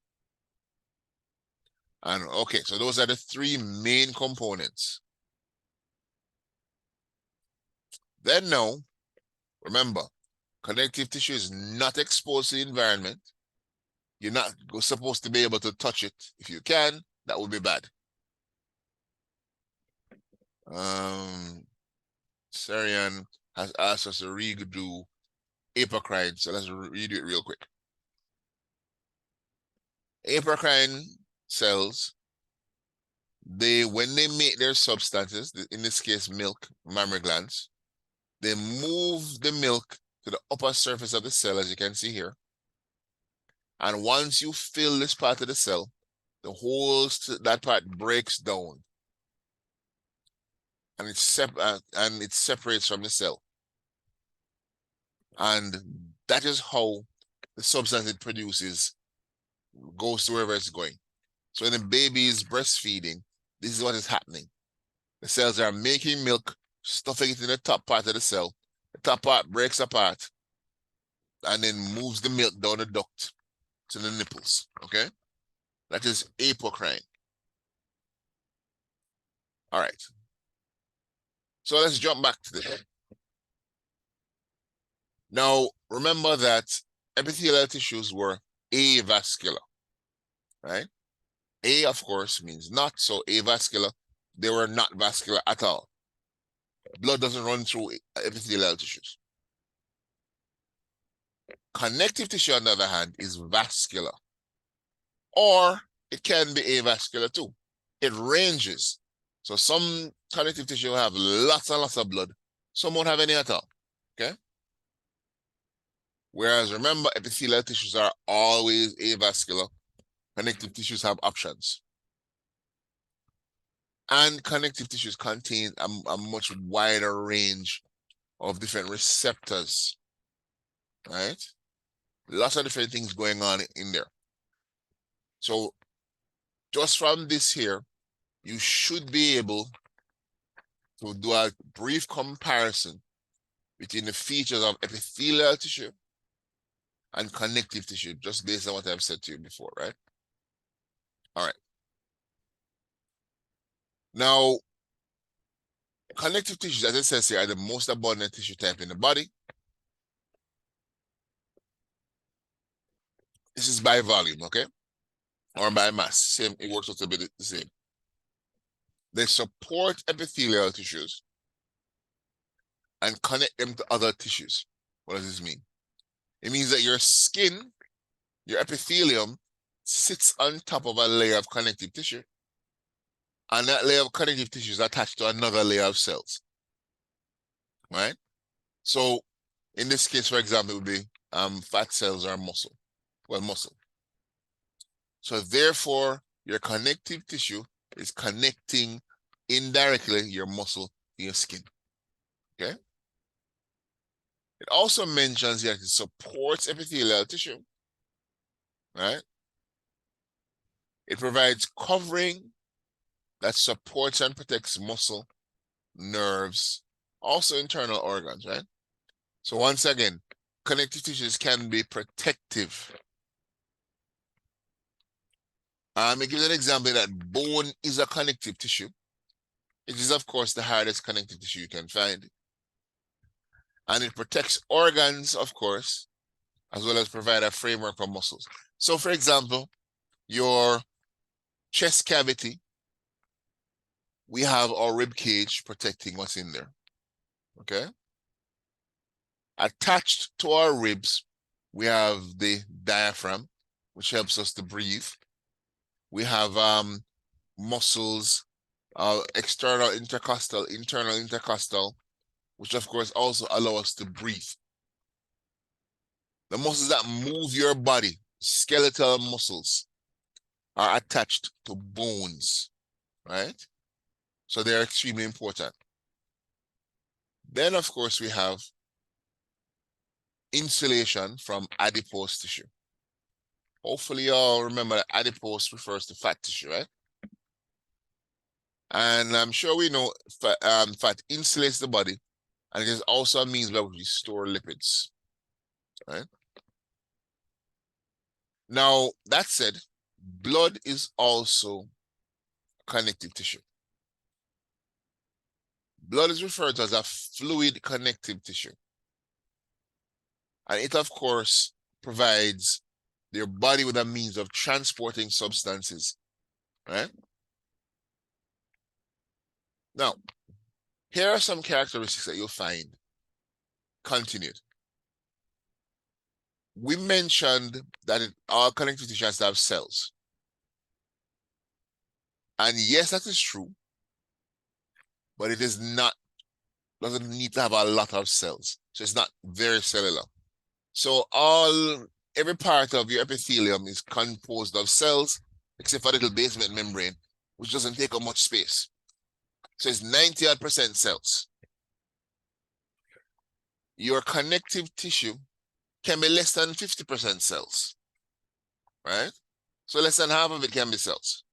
And okay, so those are the 3 main components. Then now, remember, connective tissue is not exposed to the environment. You're not supposed to be able to touch it. If you can, that would be bad. Sarian has asked us to redo apocrine, so let's redo it real quick. Apocrine cells, when they make their substances, in this case milk, mammary glands, they move the milk to the upper surface of the cell, as you can see here. And once you fill this part of the cell, that part breaks down. And it separates from the cell. And that is how the substance it produces goes to wherever it's going. So when the baby is breastfeeding, this is what is happening. The cells are making milk, stuffing it in the top part of the cell. The top part breaks apart and then moves the milk down the duct to the nipples, okay? That is apocrine. All right. So let's jump back to this. Now, remember that epithelial tissues were avascular, right? A, of course, means not, so avascular. They were not vascular at all. Blood doesn't run through epithelial tissues. Connective tissue, on the other hand, is vascular. Or it can be avascular too. It ranges. So some connective tissue have lots and lots of blood. Some won't have any at all, okay? Whereas remember, epithelial tissues are always avascular. Connective tissues have options. And connective tissues contain a much wider range of different receptors, right? Lots of different things going on in there. So just from this here, you should be able to do a brief comparison between the features of epithelial tissue and connective tissue, just based on what I've said to you before, right? All right. Now, connective tissues, as it says here, are the most abundant tissue type in the body. This is by volume, okay? Or by mass. Same, it works out to be the same. They support epithelial tissues and connect them to other tissues. What does this mean? It means that your skin, your epithelium, sits on top of a layer of connective tissue, and that layer of connective tissue is attached to another layer of cells, right? So in this case, for example, it would be fat cells or muscle. Well, muscle. So therefore, your connective tissue is connecting indirectly your muscle to your skin, okay? It also mentions that it supports epithelial tissue, right? It provides covering that supports and protects muscle, nerves, also internal organs, right? So once again, connective tissues can be protective. It gives an example that bone is a connective tissue. It is, of course, the hardest connective tissue you can find. And it protects organs, of course, as well as provide a framework for muscles. So, for example, your chest cavity, we have our rib cage protecting what's in there, okay? Attached to our ribs, we have the diaphragm, which helps us to breathe. We have muscles, external intercostal, internal intercostal, which of course also allow us to breathe. The muscles that move your body, skeletal muscles, are attached to bones, right? So they're extremely important. Then, of course, we have insulation from adipose tissue. Hopefully, you all remember that adipose refers to fat tissue, right? And I'm sure we know fat insulates the body, and it is also a means by which we store lipids, right? Now, that said, blood is also connective tissue. Blood is referred to as a fluid connective tissue. And it, of course, provides your body with a means of transporting substances, right? Now, here are some characteristics that you'll find continued. We mentioned that our connective tissue has to have cells. And yes, that is true, but it is not, doesn't need to have a lot of cells. So it's not very cellular. So every part of your epithelium is composed of cells, except for a little basement membrane, which doesn't take up much space. So it's 90% cells. Your connective tissue can be less than 50% cells, right? So less than half of it can be cells.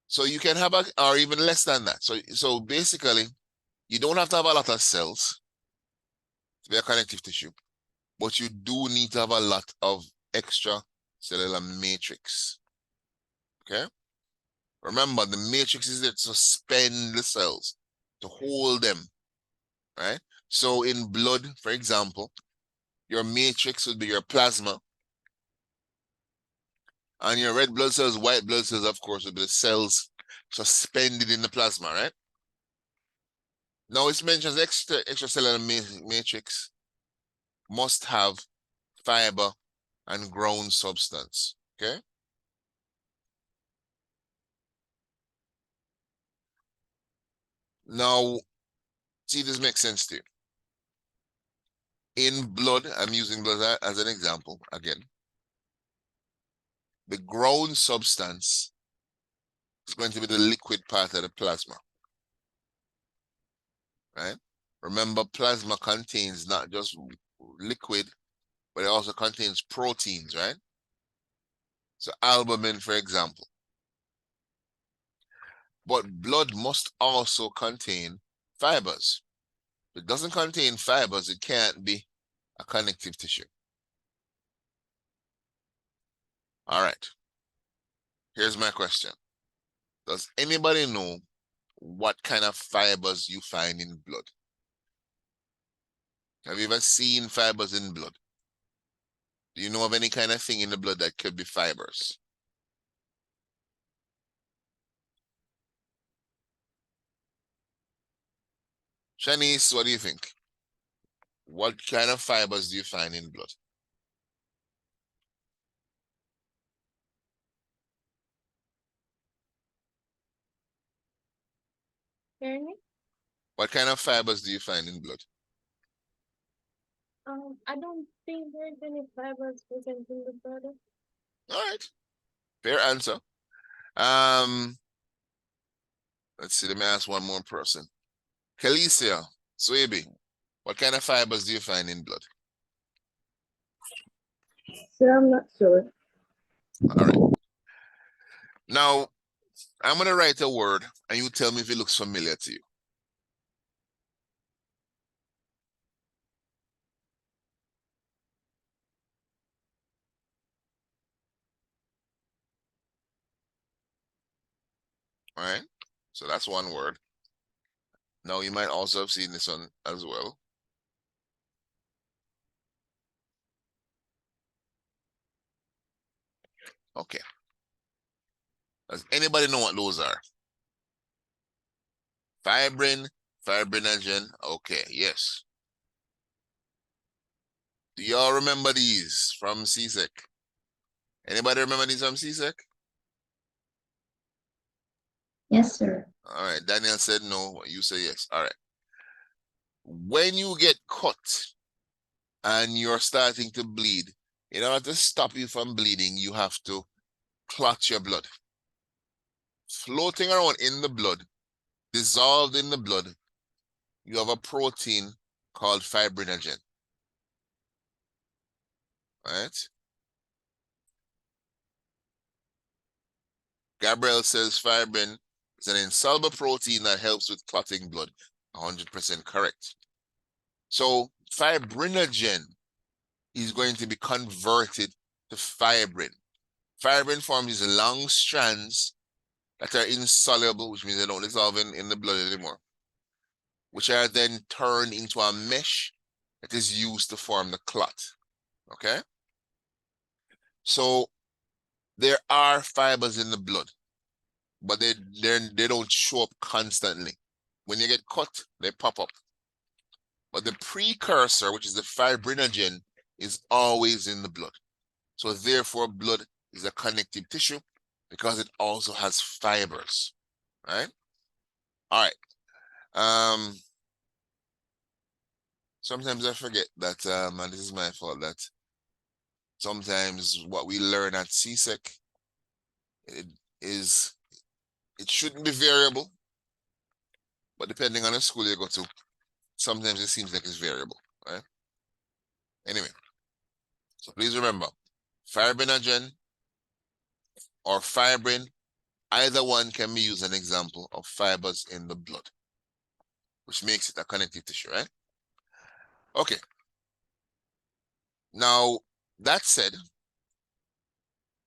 So you can have or even less than that. So basically, you don't have to have a lot of cells to be a connective tissue, but you do need to have a lot of extracellular matrix, okay? Remember, the matrix is there to suspend the cells, to hold them, right? So in blood, for example, your matrix would be your plasma, and your red blood cells, white blood cells, of course, would be the cells suspended in the plasma, right? Now it mentions extracellular matrix must have fiber and ground substance, okay? Now, see if this makes sense to you. In blood, I'm using blood as an example again. The ground substance is going to be the liquid part of the plasma, right? Remember, plasma contains not just liquid, but it also contains proteins, right? So albumin, for example. But blood must also contain fibers. If it doesn't contain fibers, it can't be a connective tissue. All right. Here's my question. Does anybody know what kind of fibers you find in blood? Have you ever seen fibers in blood? Do you know of any kind of thing in the blood that could be fibers? Shanice, what do you think? What kind of fibers do you find in blood? Hear me? What kind of fibers do you find in blood? I don't think there's any fibers present in the blood. All right. Fair answer. Let's see. Let me ask one more person. Kalicia, Swaby, what kind of fibers do you find in blood? Sir, I'm not sure. All right. Now, I'm going to write a word and you tell me if it looks familiar to you. All right. So that's one word. Now, you might also have seen this one as well. Okay. Does anybody know what those are? Fibrin, fibrinogen. Okay, yes. Do y'all remember these from CSEC? Anybody remember these from CSEC? Yes, sir. All right, Daniel said no, you say yes. All right. When you get cut and you're starting to bleed, in order to stop you from bleeding, you have to clot your blood. Floating around in the blood, dissolved in the blood, you have a protein called fibrinogen. Right? Gabriel says fibrin is an insoluble protein that helps with clotting blood. 100% correct. So fibrinogen is going to be converted to fibrin. Fibrin forms these long strands that are insoluble, which means they don't dissolve in the blood anymore, which are then turned into a mesh that is used to form the clot. Okay? So there are fibers in the blood, but they don't show up constantly. When you get cut, they pop up. But the precursor, which is the fibrinogen, is always in the blood. So therefore, blood is a connective tissue because it also has fibers, right? All right. Sometimes I forget that, and this is my fault, that sometimes what we learn at CSEC, it shouldn't be variable, but depending on the school you go to, sometimes it seems like it's variable, right? Anyway, so please remember, fibrinogen or fibrin, either one can be used as an example of fibers in the blood, which makes it a connective tissue, right? Okay. Now, that said,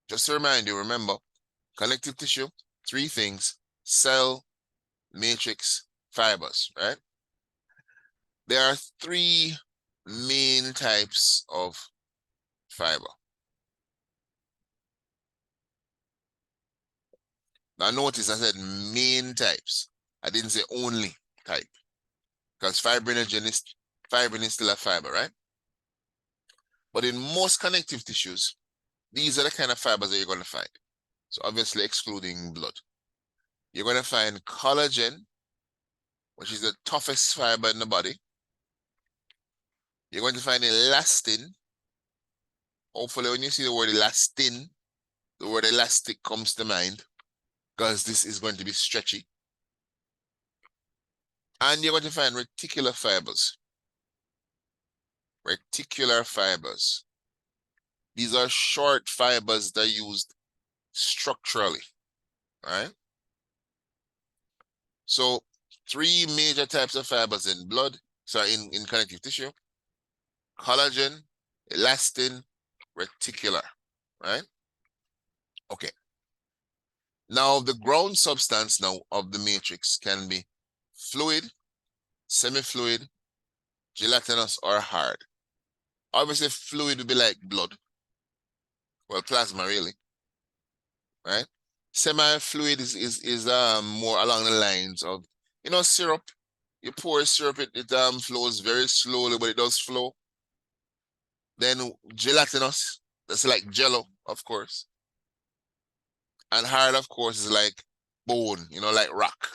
just to remind you, remember, connective tissue, three things: cell, matrix, fibers, right? There are three main types of fiber. Now notice I said main types. I didn't say only type, because fibrin is still a fiber, right? But in most connective tissues, these are the kind of fibers that you're going to find. So obviously excluding blood. You're going to find collagen, which is the toughest fiber in the body. You're going to find elastin. Hopefully when you see the word elastin, the word elastic comes to mind, because this is going to be stretchy. And you're going to find reticular fibers. Reticular fibers. These are short fibers that are used structurally, right? So three major types of fibers in blood, sorry, in connective tissue: collagen, elastin, reticular, right? Okay. Now the ground substance now of the matrix can be fluid, semi-fluid, gelatinous, or hard. Obviously fluid would be like blood. Well, plasma really, right? Semi-fluid is more along the lines of, syrup. you pour syrup, it flows very slowly, but it does flow. Then gelatinous, that's like jello, of course. And hard, of course, is like bone, like rock.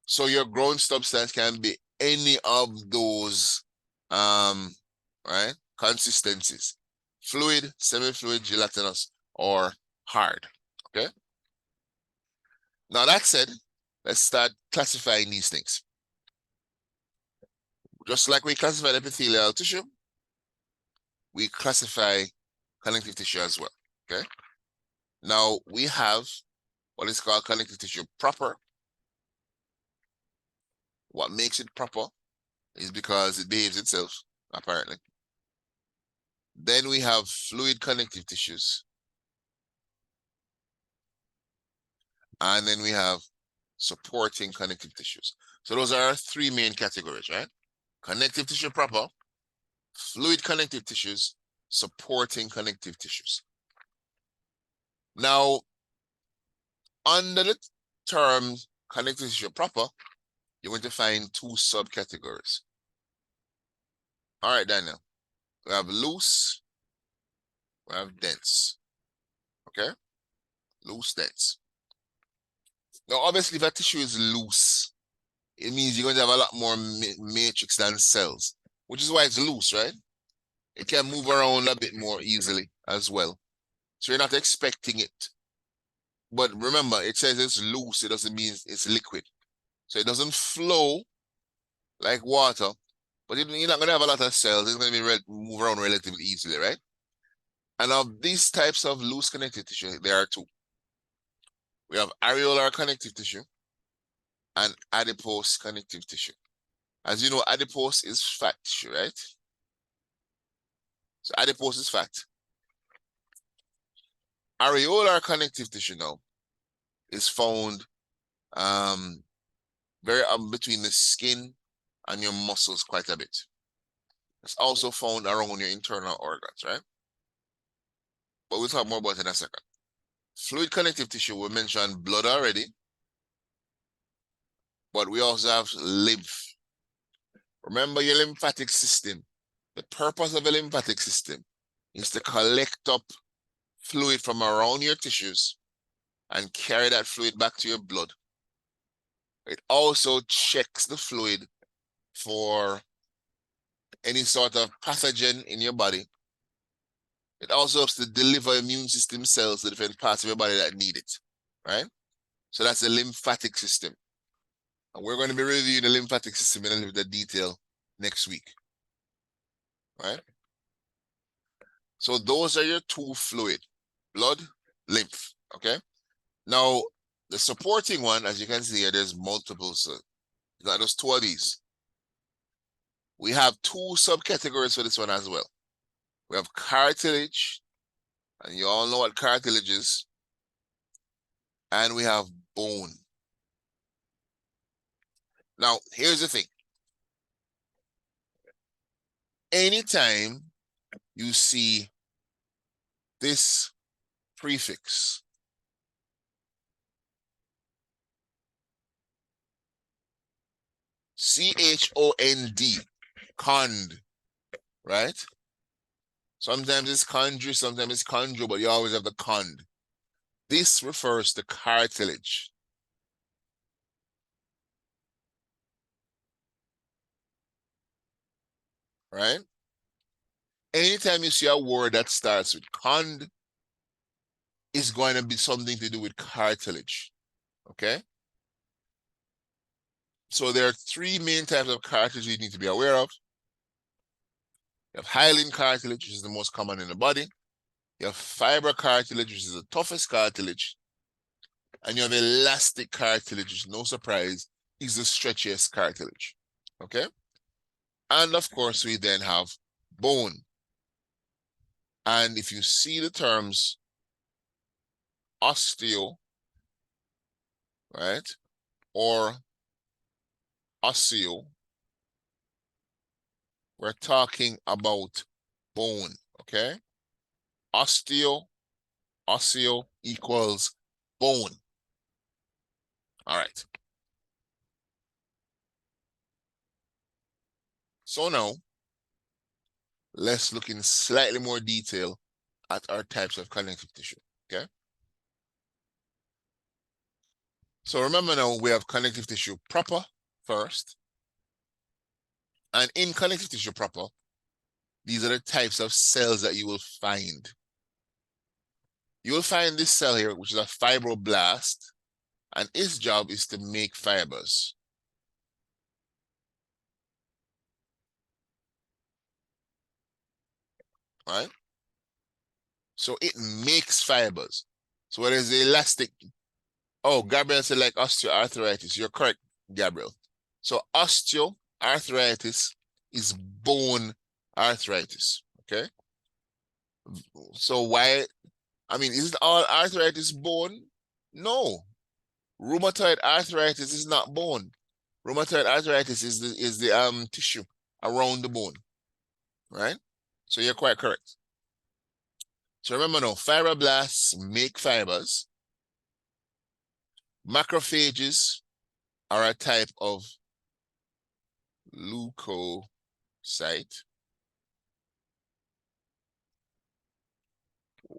So your growing substance can be any of those right, consistencies. Fluid, semi-fluid, gelatinous, or hard. Okay. Now that said, let's start classifying these things. Just like we classify epithelial tissue, we classify connective tissue as well. Okay. Now we have what is called connective tissue proper. What makes it proper is because it behaves itself, apparently. Then we have fluid connective tissues. And then we have supporting connective tissues. So those are our three main categories, right? Connective tissue proper, fluid connective tissues, supporting connective tissues. Now, under the term connective tissue proper, you're going to find two subcategories. All right, Daniel. We have loose, we have dense. Okay? Loose, dense. Now, obviously, if a tissue is loose, it means you're going to have a lot more matrix than cells, which is why it's loose, right? It can move around a bit more easily as well. So you're not expecting it. But remember, it says it's loose. It doesn't mean it's liquid. So it doesn't flow like water, but you're not going to have a lot of cells. It's going to be move around relatively easily, right? And of these types of loose connective tissue, there are two. We have areolar connective tissue and adipose connective tissue. As you know, adipose is fat tissue, right? So adipose is fat. Areolar connective tissue now is found very between the skin and your muscles quite a bit. It's also found around your internal organs, right? But we'll talk more about it in a second. Fluid connective tissue, we mentioned blood already, but we also have lymph. Remember your lymphatic system. The purpose of a lymphatic system is to collect up fluid from around your tissues and carry that fluid back to your blood. It also checks the fluid for any sort of pathogen in your body. It also helps to deliver immune system cells to different parts of your body that need it, right? So that's the lymphatic system. And we're going to be reviewing the lymphatic system in a little bit of detail next week, right? So those are your two fluid, blood, lymph, okay? Now, the supporting one, as you can see here, there's multiple, so not just two of these. We have two subcategories for this one as well. We have cartilage, and you all know what cartilage is. And we have bone. Now, here's the thing. Anytime you see this prefix, C-H-O-N-D, cond, right? Sometimes it's chondri, sometimes it's chondro, but you always have the cond. This refers to cartilage. Right? Anytime you see a word that starts with cond, it's going to be something to do with cartilage. Okay? So there are three main types of cartilage you need to be aware of. You have hyaline cartilage, which is the most common in the body. You have fiber cartilage, which is the toughest cartilage. And you have elastic cartilage, which, no surprise, is the stretchiest cartilage. Okay? And of course, we then have bone. And if you see the terms osteo, right, or osseo, we're talking about bone, okay? Osteo, osseo equals bone. All right. So now, let's look in slightly more detail at our types of connective tissue, okay? So remember now, we have connective tissue proper first. And in connective tissue proper, these are the types of cells that you will find. You will find this cell here, which is a fibroblast, and its job is to make fibers. Right? So it makes fibers. So what is the elastic? Oh, Gabriel said like osteoarthritis. You're correct, Gabriel. So osteoarthritis is bone arthritis, okay? So why, I mean, isn't all arthritis bone? No. Rheumatoid arthritis is not bone. Rheumatoid arthritis is the tissue around the bone, right? So you're quite correct. So remember now, fibroblasts make fibers. Macrophages are a type of leukocyte.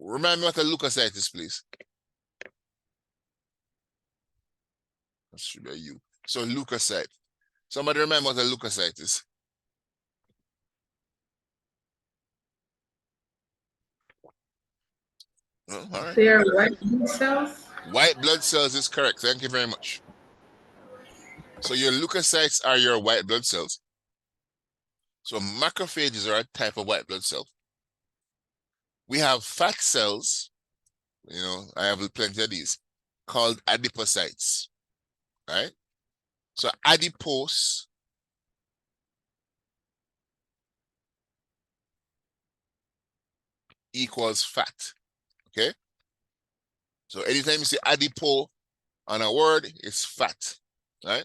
Remind me what a leukocyte is, please. That should be you. So leukocyte. Somebody remember what a leukocyte is? Oh, all right. They are white blood cells. White blood cells is correct. Thank you very much. So your leukocytes are your white blood cells. So macrophages are a type of white blood cell. We have fat cells, you know, I have plenty of these, called adipocytes, right? So adipose equals fat, okay? So anytime you see adipo on a word, it's fat, right?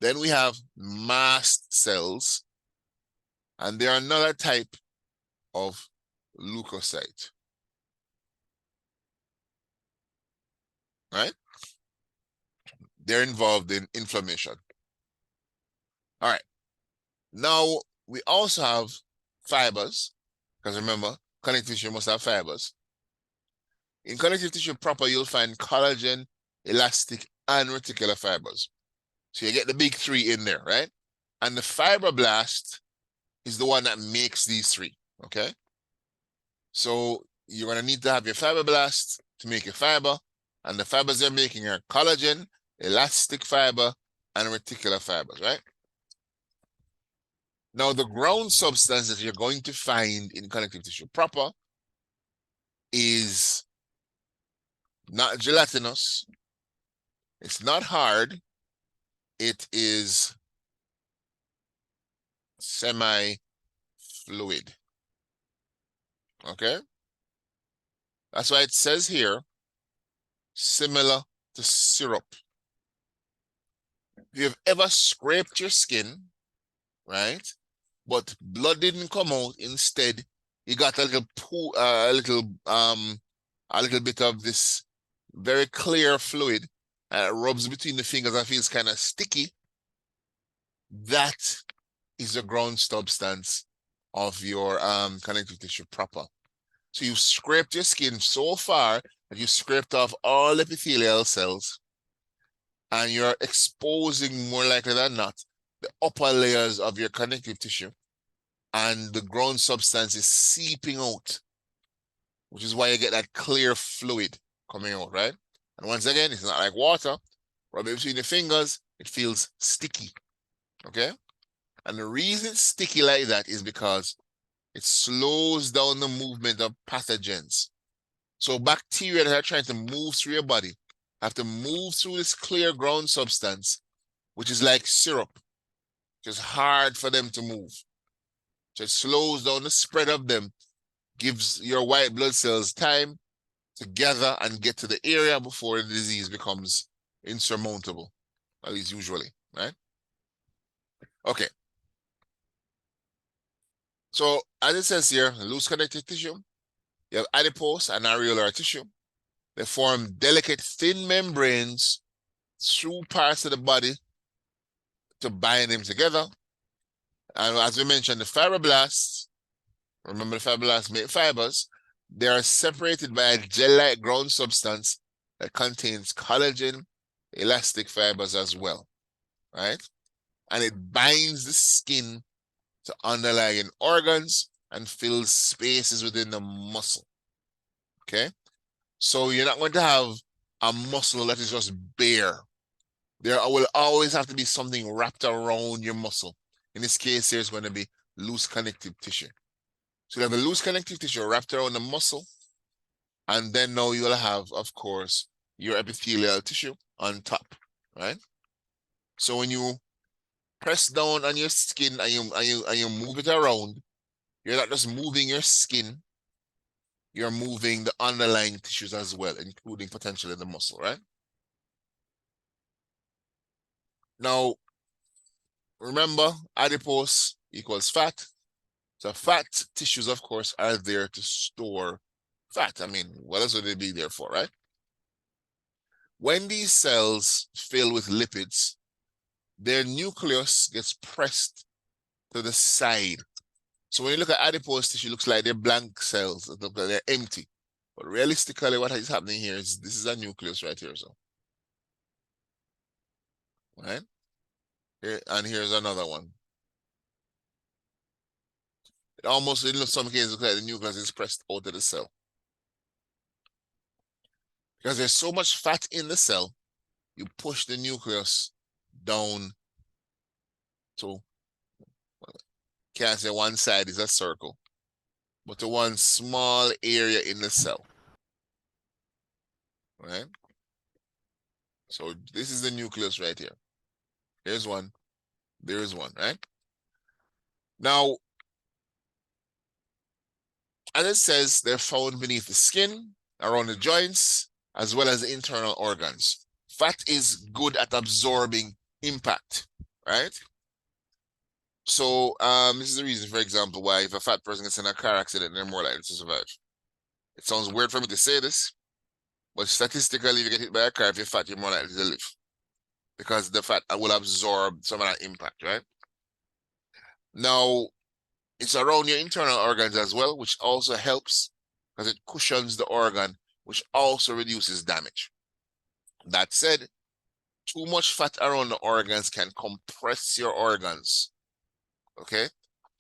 Then we have mast cells, and they are another type of leukocyte, right? They're involved in inflammation. All right. Now, we also have fibers, because remember, connective tissue must have fibers. In connective tissue proper, you'll find collagen, elastic, and reticular fibers. So you get the big three in there, right? And the fibroblast is the one that makes these three, okay? So you're going to need to have your fibroblast to make your fiber, and the fibers they're making are collagen, elastic fiber, and reticular fibers, right? Now, the ground substance that you're going to find in connective tissue proper is not gelatinous, it's not hard, it is semi-fluid, okay? That's why it says here, similar to syrup. If you've ever scraped your skin, right, but blood didn't come out, instead you got a little poo, a little bit of this very clear fluid, rubs between the fingers and feels kind of sticky, that is the ground substance of your connective tissue proper. So you've scraped your skin so far that you've scraped off all epithelial cells, and you're exposing, more likely than not, the upper layers of your connective tissue, and the ground substance is seeping out, which is why you get that clear fluid coming out, right? And once again, it's not like water. Rub it between the fingers, it feels sticky, okay? And the reason it's sticky like that is because it slows down the movement of pathogens. So bacteria that are trying to move through your body have to move through this clear ground substance, which is like syrup. It's hard for them to move. So it slows down the spread of them, gives your white blood cells time to gather and get to the area before the disease becomes insurmountable, at least usually, right? Okay. So as it says here, loose connective tissue, you have adipose and areolar tissue. They form delicate thin membranes through parts of the body to bind them together. And as we mentioned, the fibroblasts, remember the fibroblasts make fibers, they are separated by a gel-like ground substance that contains collagen, elastic fibers as well, right? And it binds the skin to underlying organs and fills spaces within the muscle, okay? So you're not going to have a muscle that is just bare. There will always have to be something wrapped around your muscle. In this case, there's going to be loose connective tissue. So you have a loose connective tissue wrapped around the muscle, and then now you'll have, of course, your epithelial tissue on top, right? So when you press down on your skin and you move it around, you're not just moving your skin, you're moving the underlying tissues as well, including potentially the muscle, right? Now, remember, adipose equals fat. So fat tissues, of course, are there to store fat. I mean, what else would they be there for, right? When these cells fill with lipids, their nucleus gets pressed to the side. So when you look at adipose tissue, it looks like they're blank cells. It looks like they're empty. But realistically, what is happening here is this is a nucleus right here, so. Right? Here, and here's another one. It almost, in some cases, looks like the nucleus is pressed out of the cell. Because there's so much fat in the cell, you push the nucleus down to, can't say one side is a circle, but to one small area in the cell. Right? So this is the nucleus right here. Here's one. There's one, right? Now, as it says, they're found beneath the skin, around the joints, as well as the internal organs. Fat is good at absorbing impact, right? So this is the reason, for example, why if a fat person gets in a car accident, they're more likely to survive. It sounds weird for me to say this, but statistically, if you get hit by a car, if you're fat, you're more likely to live. Because the fat will absorb some of that impact, right? Now, it's around your internal organs as well, which also helps because it cushions the organ, which also reduces damage. That said, too much fat around the organs can compress your organs, okay?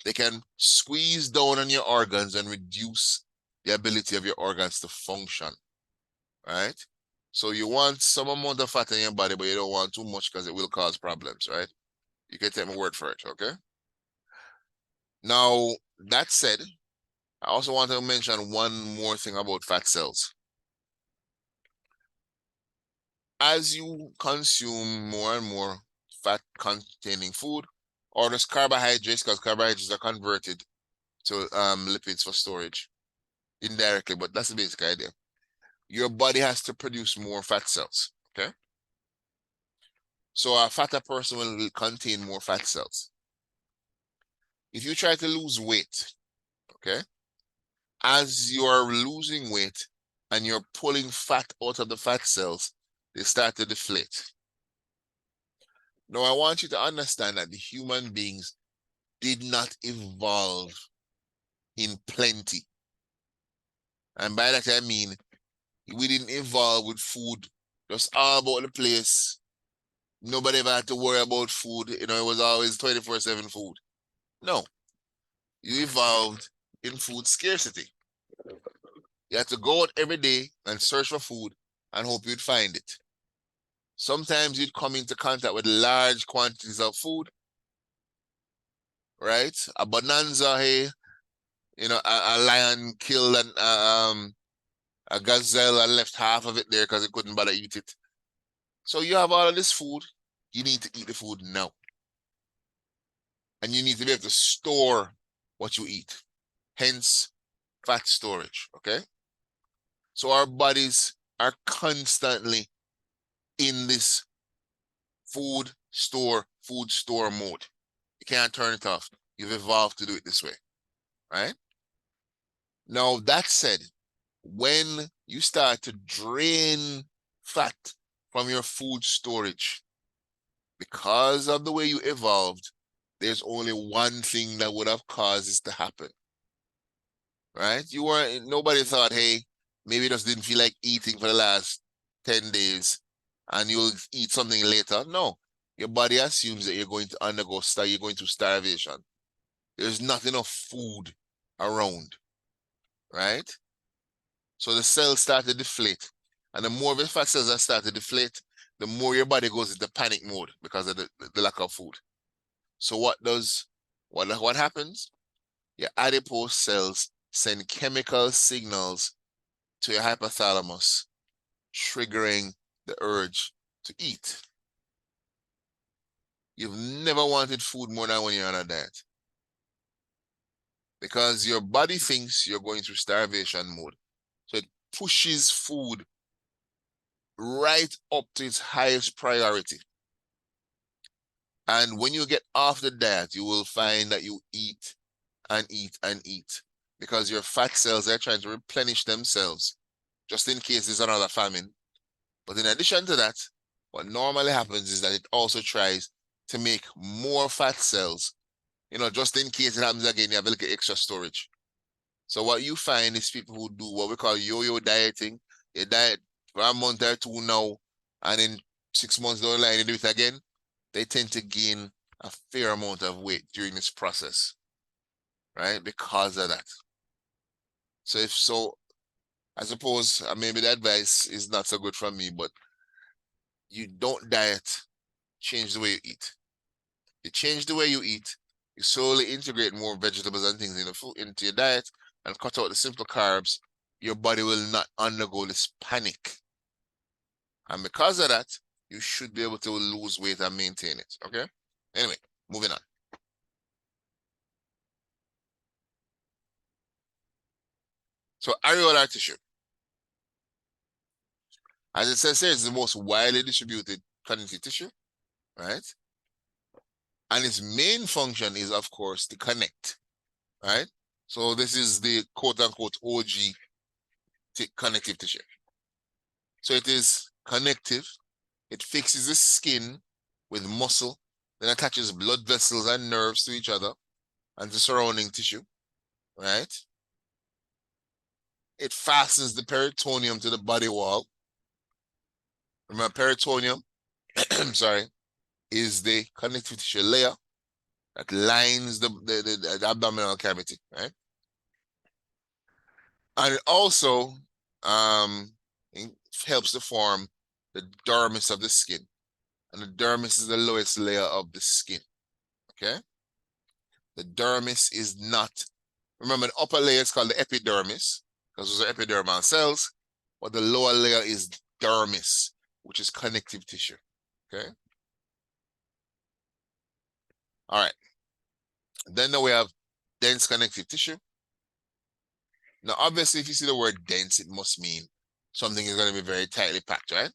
They can squeeze down on your organs and reduce the ability of your organs to function, right? So you want some amount of fat in your body, but you don't want too much because it will cause problems, right? You can take my word for it, okay? Now, that said, I also want to mention one more thing about fat cells. As you consume more and more fat-containing food, or just carbohydrates, because carbohydrates are converted to lipids for storage indirectly, but that's the basic idea. Your body has to produce more fat cells, okay? So a fatter person will contain more fat cells. If you try to lose weight, okay, as you are losing weight and you're pulling fat out of the fat cells, they start to deflate. Now, I want you to understand that the human beings did not evolve in plenty. And by that, I mean, we didn't evolve with food just all about the place. Nobody ever had to worry about food. You know, it was always 24/7 food. No, you evolved in food scarcity. You had to go out every day and search for food and hope you'd find it. Sometimes you'd come into contact with large quantities of food, right? A bonanza, hey, you know, a lion killed a gazelle and left half of it there because it couldn't bother eat it. So you have all of this food, you need to eat the food now. And you need to be able to store what you eat. Hence, fat storage, okay? So our bodies are constantly in this food store mode. You can't turn it off. You've evolved to do it this way, right? Now, that said, when you start to drain fat from your food storage, because of the way you evolved, there's only one thing that would have caused this to happen. Right? Nobody thought, hey, maybe you just didn't feel like eating for the last 10 days and you'll eat something later. No, your body assumes that you're going to you're going through starvation. There's not enough food around, right? So the cells start to deflate. And the more the fat cells that start to deflate, the more your body goes into panic mode because of the lack of food. So what happens? Your adipose cells send chemical signals to your hypothalamus, triggering the urge to eat. You've never wanted food more than when you're on a diet, because your body thinks you're going through starvation mode. So it pushes food right up to its highest priority. And when you get off the diet, you will find that you eat and eat and eat, because your fat cells are trying to replenish themselves just in case there's another famine. But in addition to that, what normally happens is that it also tries to make more fat cells, just in case it happens again, you have a little extra storage. So what you find is people who do what we call yo-yo dieting. They diet for a month or two now, and in 6 months down the line, they do it again. They tend to gain a fair amount of weight during this process, right? Because of that. So I suppose maybe the advice is not so good from me, but you don't diet, change the way you eat. You change the way you eat, you slowly integrate more vegetables and things into your diet and cut out the simple carbs, your body will not undergo this panic. And because of that, you should be able to lose weight and maintain it, okay? Anyway, moving on. So areolar tissue. As it says here, it's the most widely distributed connective tissue, right? And its main function is, of course, to connect, right? So this is the quote-unquote OG connective tissue. So it is connective. It fixes the skin with muscle, then attaches blood vessels and nerves to each other and the surrounding tissue, right? It fastens the peritoneum to the body wall. Remember, peritoneum, sorry, is the connective tissue layer that lines the abdominal cavity, right? And it also it helps to form the dermis of the skin. And the dermis is the lowest layer of the skin, okay? The dermis is not, remember the upper layer is called the epidermis, because those are epidermal cells, but the lower layer is dermis, which is connective tissue, okay? All right. Then we have dense connective tissue. Now, obviously, if you see the word dense, it must mean something is going to be very tightly packed, right?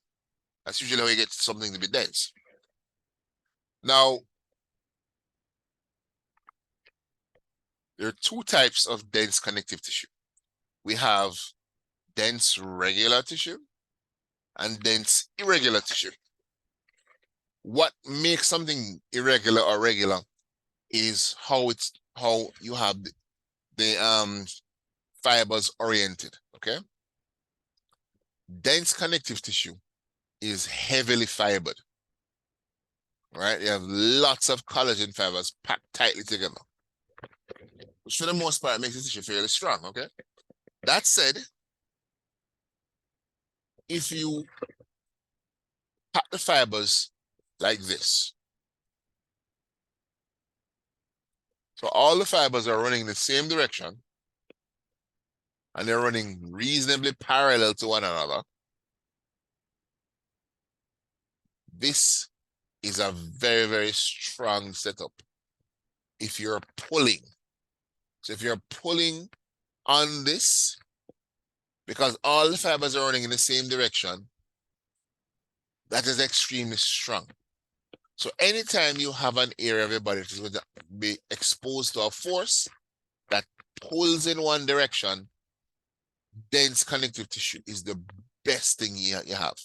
That's usually how you get something to be dense. Now, there are two types of dense connective tissue. We have dense regular tissue and dense irregular tissue. What makes something irregular or regular is how you have the fibers oriented, okay? Dense connective tissue is heavily fibered, right? You have lots of collagen fibers packed tightly together, which for the most part makes the tissue fairly strong, okay? That said, if you pack the fibers like this, so all the fibers are running in the same direction, and they're running reasonably parallel to one another, this is a very, very strong setup. If you're pulling, so if you're pulling on this, because all the fibers are running in the same direction, that is extremely strong. So anytime you have an area of your body that is going to be exposed to a force that pulls in one direction, dense connective tissue is the best thing you have.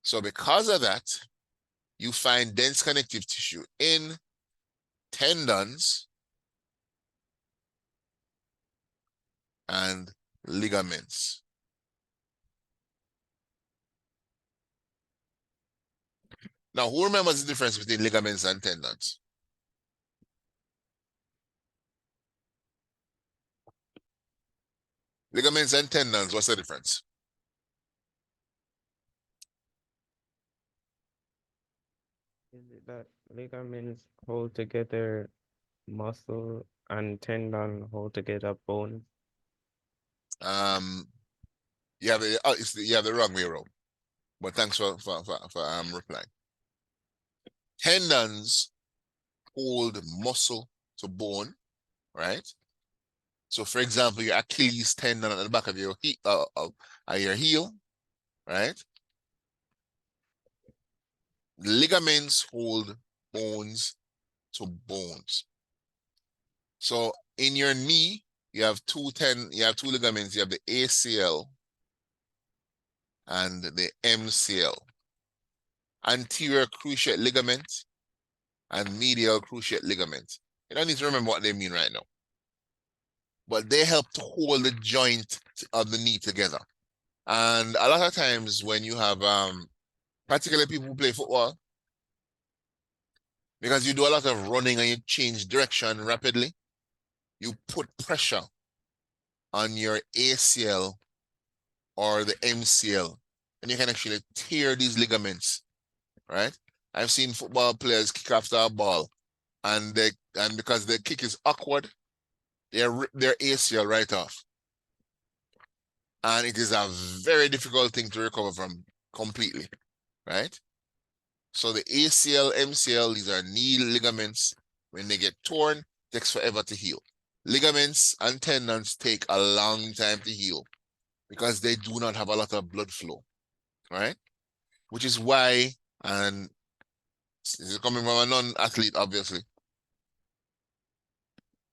So because of that, you find dense connective tissue in tendons, and ligaments. Now, who remembers the difference between ligaments and tendons? Ligaments and tendons, what's the difference? Is it that ligaments hold together muscle and tendon hold together bone? You have the wrong way around. But thanks for replying. Tendons hold muscle to bone, right? So, for example, your Achilles tendon at the back of your heel, right? Ligaments hold bones to bones. So, in your knee, you have two ligaments. You have the ACL and the MCL. Anterior cruciate ligament and medial cruciate ligament. You don't need to remember what they mean right now. But they help to hold the joint of the knee together. And a lot of times when you have, particularly people who play football, because you do a lot of running and you change direction rapidly, you put pressure on your ACL or the MCL, and you can actually tear these ligaments, right? I've seen football players kick after a ball, and because the kick is awkward, they rip their ACL right off. And it is a very difficult thing to recover from completely, right? So the ACL, MCL, these are knee ligaments. When they get torn, it takes forever to heal. Ligaments and tendons take a long time to heal because they do not have a lot of blood flow, right? Which is why, and this is coming from a non-athlete, obviously.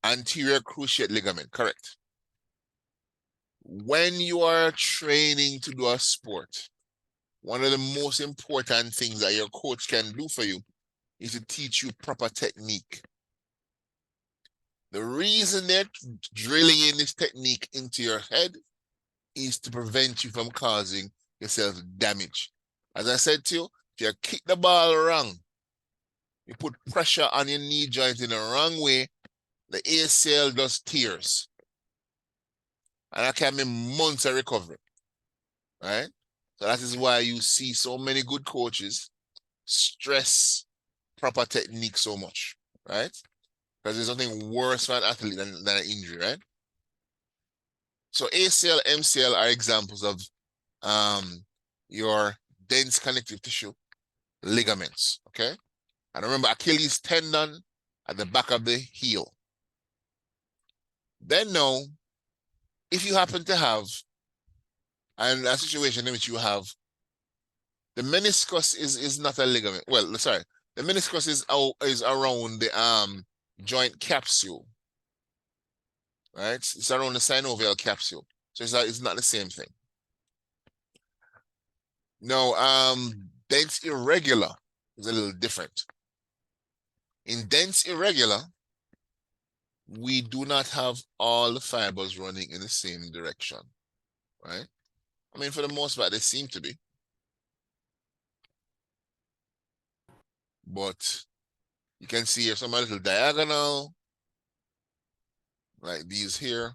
Anterior cruciate ligament, correct. When you are training to do a sport, one of the most important things that your coach can do for you is to teach you proper technique. The reason they're drilling in this technique into your head is to prevent you from causing yourself damage. As I said to you, if you kick the ball wrong, you put pressure on your knee joint in the wrong way, the ACL does tears. And that can mean months of recovery, right? So that is why you see so many good coaches stress proper technique so much, right? Because there's nothing worse for an athlete than an injury, right? So ACL, MCL are examples of your dense connective tissue ligaments, okay? And remember, Achilles tendon at the back of the heel. Then now, if you happen to have a situation in which you have the meniscus is not a ligament. Well, sorry, the meniscus is around the joint capsule, right? It's around the synovial capsule, so it's not the same thing. Now, dense irregular is a little different. In dense irregular, we do not have all the fibers running in the same direction, right? I mean, for the most part, they seem to be. But you can see here some little diagonal, like these here.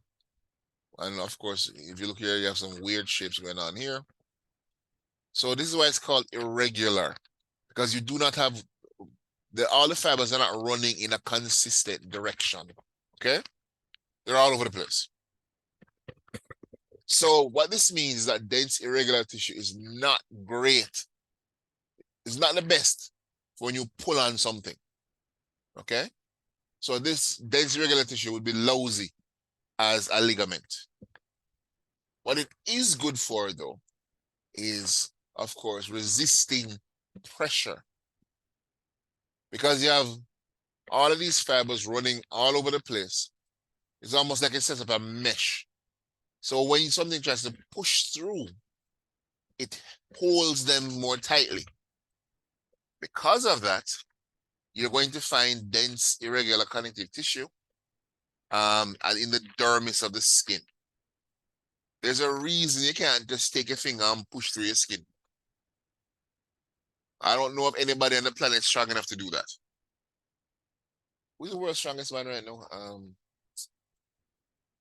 And of course, if you look here, you have some weird shapes going on here. So this is why it's called irregular, because you do not have, all the fibers are not running in a consistent direction, okay? They're all over the place. So what this means is that dense irregular tissue is not great. It's not the best for when you pull on something, okay? So this dense irregular tissue would be lousy as a ligament. What it is good for, though, is, of course, resisting pressure. Because you have all of these fibers running all over the place. It's almost like it sets up a mesh. So when something tries to push through, it holds them more tightly. Because of that, you're going to find dense irregular connective tissue and in the dermis of the skin. There's a reason you can't just take a finger and push through your skin. I don't know of anybody on the planet strong enough to do that. Who's the world's strongest man right now?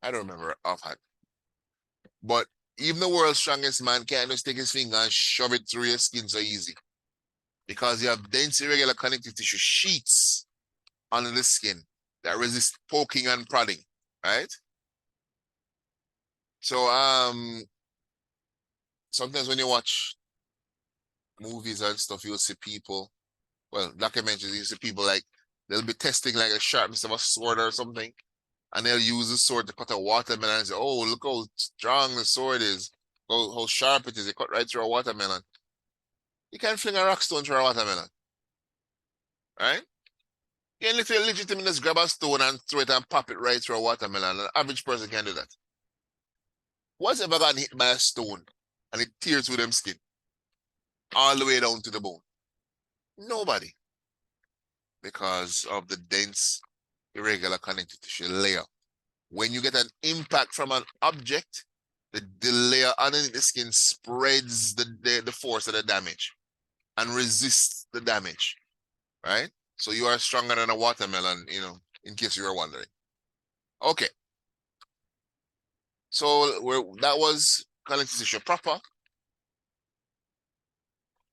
I don't remember offhand. But even the world's strongest man can't just take his finger and shove it through your skin so easy. Because you have dense irregular connective tissue sheets under the skin that resist poking and prodding, right? So sometimes when you watch movies and stuff, you'll see people, well, documentaries, you see people like they'll be testing like the sharpness of a sword or something, and they'll use the sword to cut a watermelon and say, oh, look how strong the sword is, how sharp it is. They cut right through a watermelon. You can't fling a rock stone through a watermelon, right? You can legitimately just grab a stone and throw it and pop it right through a watermelon. An average person can do that. What's ever gotten hit by a stone and it tears through them skin all the way down to the bone? Nobody. Because of the dense, irregular connective tissue layer. When you get an impact from an object, the layer underneath the skin spreads the force of the damage and resists the damage, right? So you are stronger than a watermelon, you know, in case you were wondering. Okay. So that was connective tissue proper.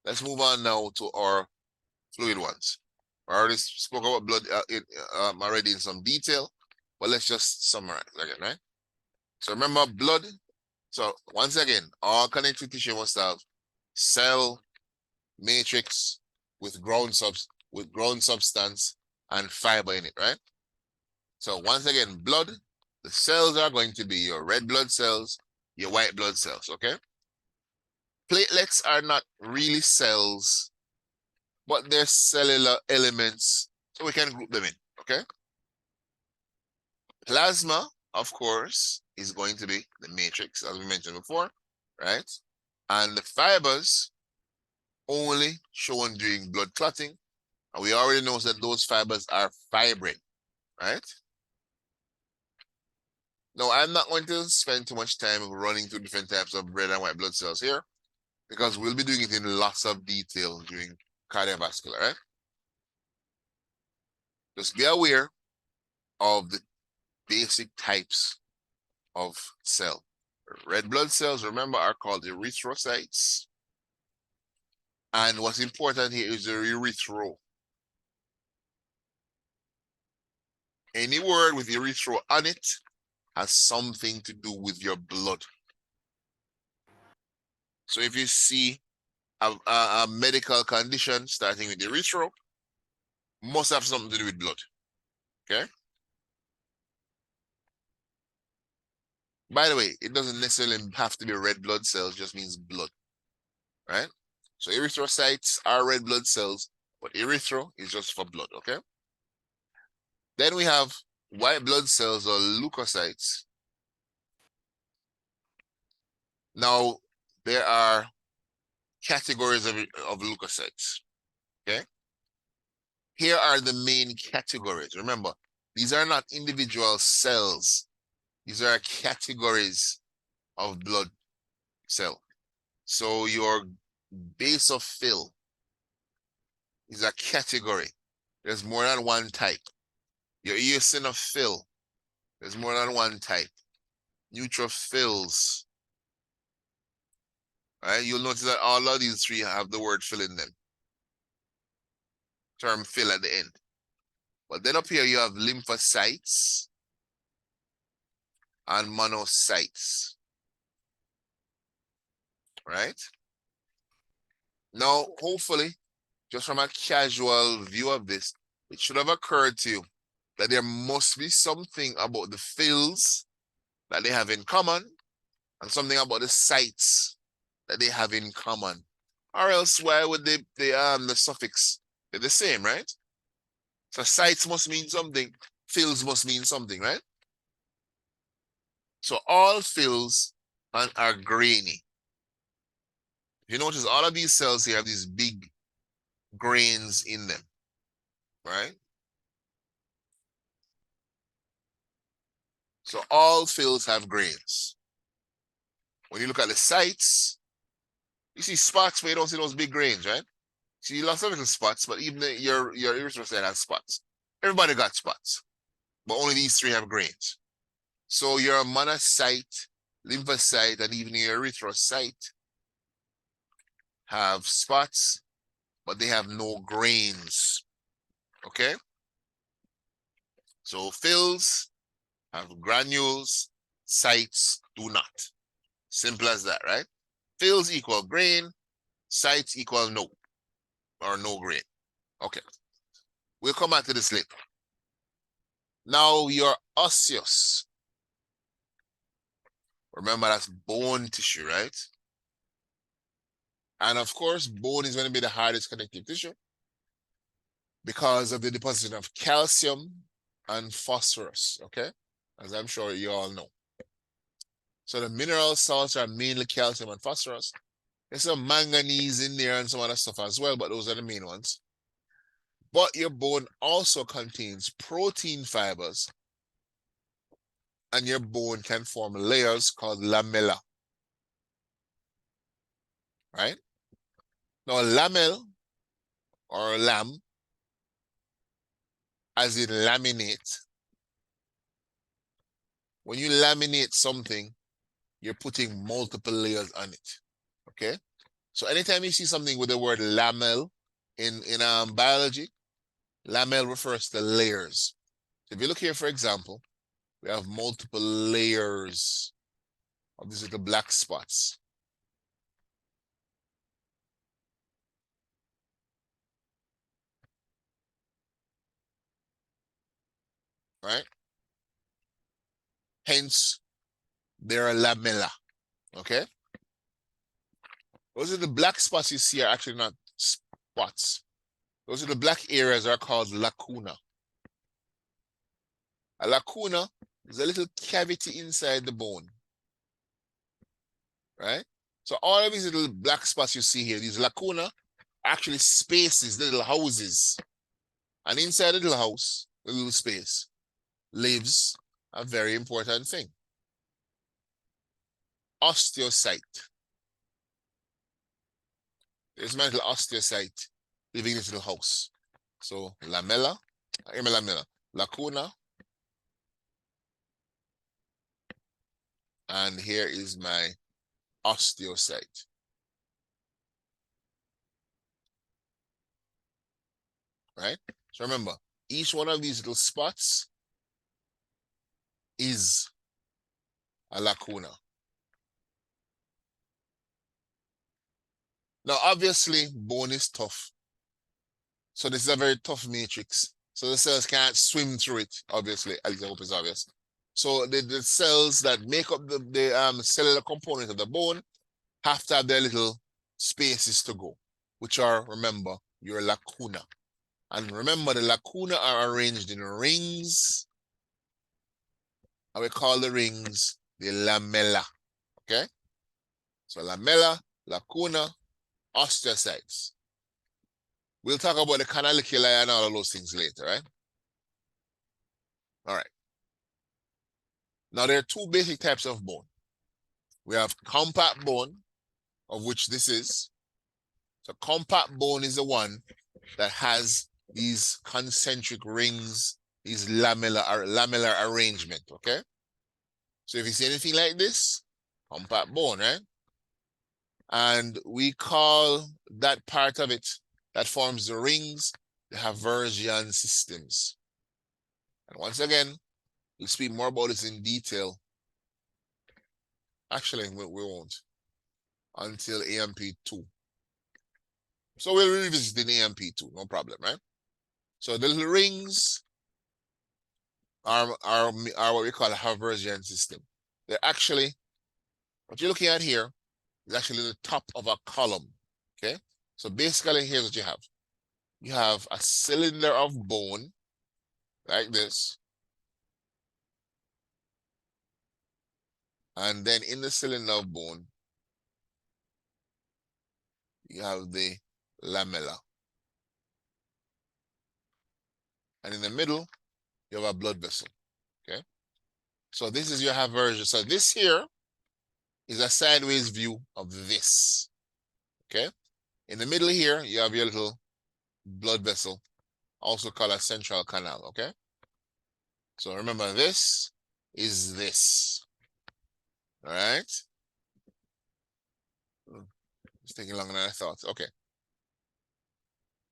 Let's move on now to our fluid ones. I already spoke about blood already in some detail, but let's just summarize again, right? So remember blood. So once again, all connective tissue must have cell matrix with ground substance and fiber in it, right? So once again, blood, the cells are going to be your red blood cells, your white blood cells, okay? Platelets are not really cells, but they're cellular elements, so we can group them in, okay? Plasma, of course, is going to be the matrix, as we mentioned before, right? And the fibers only shown during blood clotting, and we already know that those fibers are fibrin, right? Now, I'm not going to spend too much time running through different types of red and white blood cells here, because we'll be doing it in lots of detail during cardiovascular, right? Just be aware of the basic types of cell. Red blood cells, remember, are called erythrocytes. And what's important here is the erythro. Any word with erythro on it has something to do with your blood. So if you see a medical condition starting with erythro, must have something to do with blood, okay? By the way, it doesn't necessarily have to be red blood cells, just means blood, right? So erythrocytes are red blood cells, but erythro is just for blood, okay? Then we have white blood cells or leukocytes. Now, there are categories of leukocytes, okay? Here are the main categories. Remember, these are not individual cells. These are categories of blood cell. So your basophil is a category. There's more than one type. Your eosinophil, there's more than one type. Neutrophils. Right? You'll notice that all of these three have the word fill in them. Term fill at the end. But then up here you have lymphocytes and monocytes. Right? Now, hopefully, just from a casual view of this, it should have occurred to you that there must be something about the fills that they have in common and something about the sites that they have in common. Or else why would the suffix be the same, right? So sites must mean something, fills must mean something, right? So all fills are grainy. You notice all of these cells here have these big grains in them. right? So all fills have grains. When you look at the sites, you see spots where you don't see those big grains, right? See lots of little spots, but even your erythrocyte has spots. Everybody got spots, but only these three have grains. So your monocyte, lymphocyte, and even your erythrocyte have spots, but they have no grains. Okay? So fills have granules, sites do not. Simple as that, right? Fills equal grain, sites equal no, or no grain. Okay. We'll come back to this later. Now your osseous. Remember, that's bone tissue, right? And of course, bone is going to be the hardest connective tissue because of the deposition of calcium and phosphorus, okay? As I'm sure you all know. So the mineral salts are mainly calcium and phosphorus. There's some manganese in there and some other stuff as well, but those are the main ones. But your bone also contains protein fibers, and your bone can form layers called lamella, right? Now, lamel or lam, as in laminate. When you laminate something, you're putting multiple layers on it, okay? So anytime you see something with the word lamel in biology, lamel refers to layers. So if you look here, for example, we have multiple layers of these little black spots. Right? Hence, they're a lamella, okay? Those are the black spots you see are actually not spots. Those are the black areas are called lacuna. A lacuna is a little cavity inside the bone, right? So all of these little black spots you see here, these lacuna, are actually spaces, little houses. And inside the little house, the little space, lives a very important thing. Osteocyte. There's my little osteocyte living in this little house. So lamella, lacuna, and here is my osteocyte. Right? So remember, each one of these little spots is a lacuna. Now, obviously, bone is tough. So this is a very tough matrix. So the cells can't swim through it, obviously. At least I hope it's obvious. So the cells that make up the cellular component of the bone have to have their little spaces to go, which are, remember, your lacuna. And remember, the lacuna are arranged in rings, and we call the rings the lamella, okay? So lamella, lacuna, osteocytes. We'll talk about the canaliculi and all of those things later, right? All right. Now, there are two basic types of bone. We have compact bone, of which this is. So compact bone is the one that has these concentric rings, these lamellar arrangement, okay? So if you see anything like this, compact bone, right? And we call that part of it that forms the rings the Haversian systems. And once again, we'll speak more about this in detail. Actually, we won't until AMP2. So we'll revisit in AMP2, no problem, right? So the little rings are what we call a Haversian system. They're actually, what you're looking at here is actually the top of a column, okay? So basically, here's what you have. You have a cylinder of bone, like this. And then in the cylinder of bone, you have the lamella. And in the middle, you have a blood vessel. Okay. So this is your version. So this here is a sideways view of this. Okay. In the middle here, you have your little blood vessel, also called a central canal. Okay. So remember, this is this. All right. It's taking longer than I thought. Okay.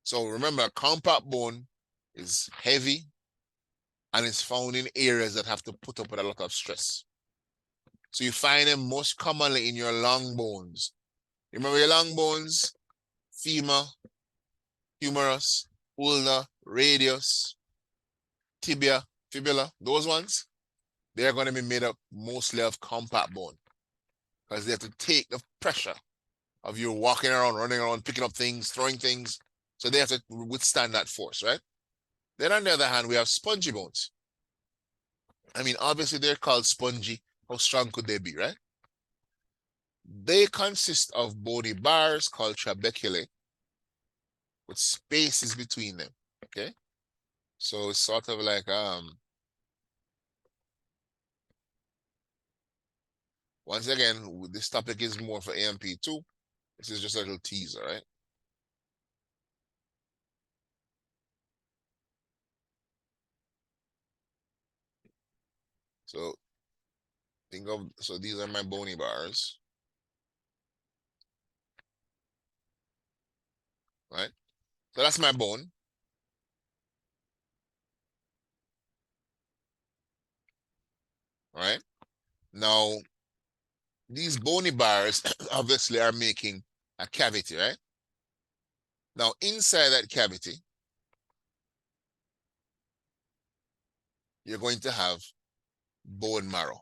So remember, compact bone is heavy and it's found in areas that have to put up with a lot of stress. So you find them most commonly in your long bones. Remember your long bones? Femur, humerus, ulna, radius, tibia, fibula, those ones, they're going to be made up mostly of compact bone because they have to take the pressure of you walking around, running around, picking up things, throwing things. So they have to withstand that force, right? Then on the other hand, we have spongy bones. I mean, obviously they're called spongy. How strong could they be, right? They consist of bony bars called trabeculae with spaces between them, okay? So it's sort of like, once again, this topic is more for AMP2. This is just a little teaser, right? So think of, so these are my bony bars, right? So that's my bone. All right. Now, these bony bars obviously are making a cavity, right? Now, inside that cavity, you're going to have bone marrow.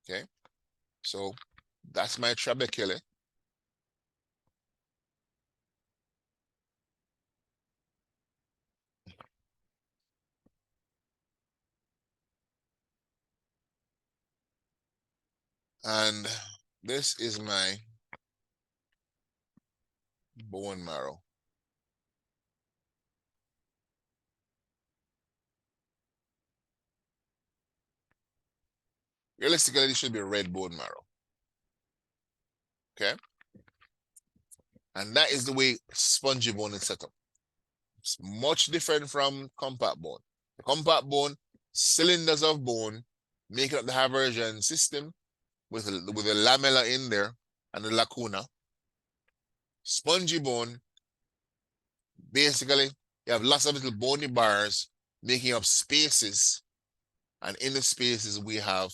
Okay. So that's my trabeculae. And this is my bone marrow. Realistically, it should be red bone marrow. Okay. And that is the way spongy bone is set up. It's much different from compact bone. The compact bone, cylinders of bone, making up the Haversian system with a lamella in there and the lacuna. Spongy bone, basically, you have lots of little bony bars making up spaces. And in the spaces, we have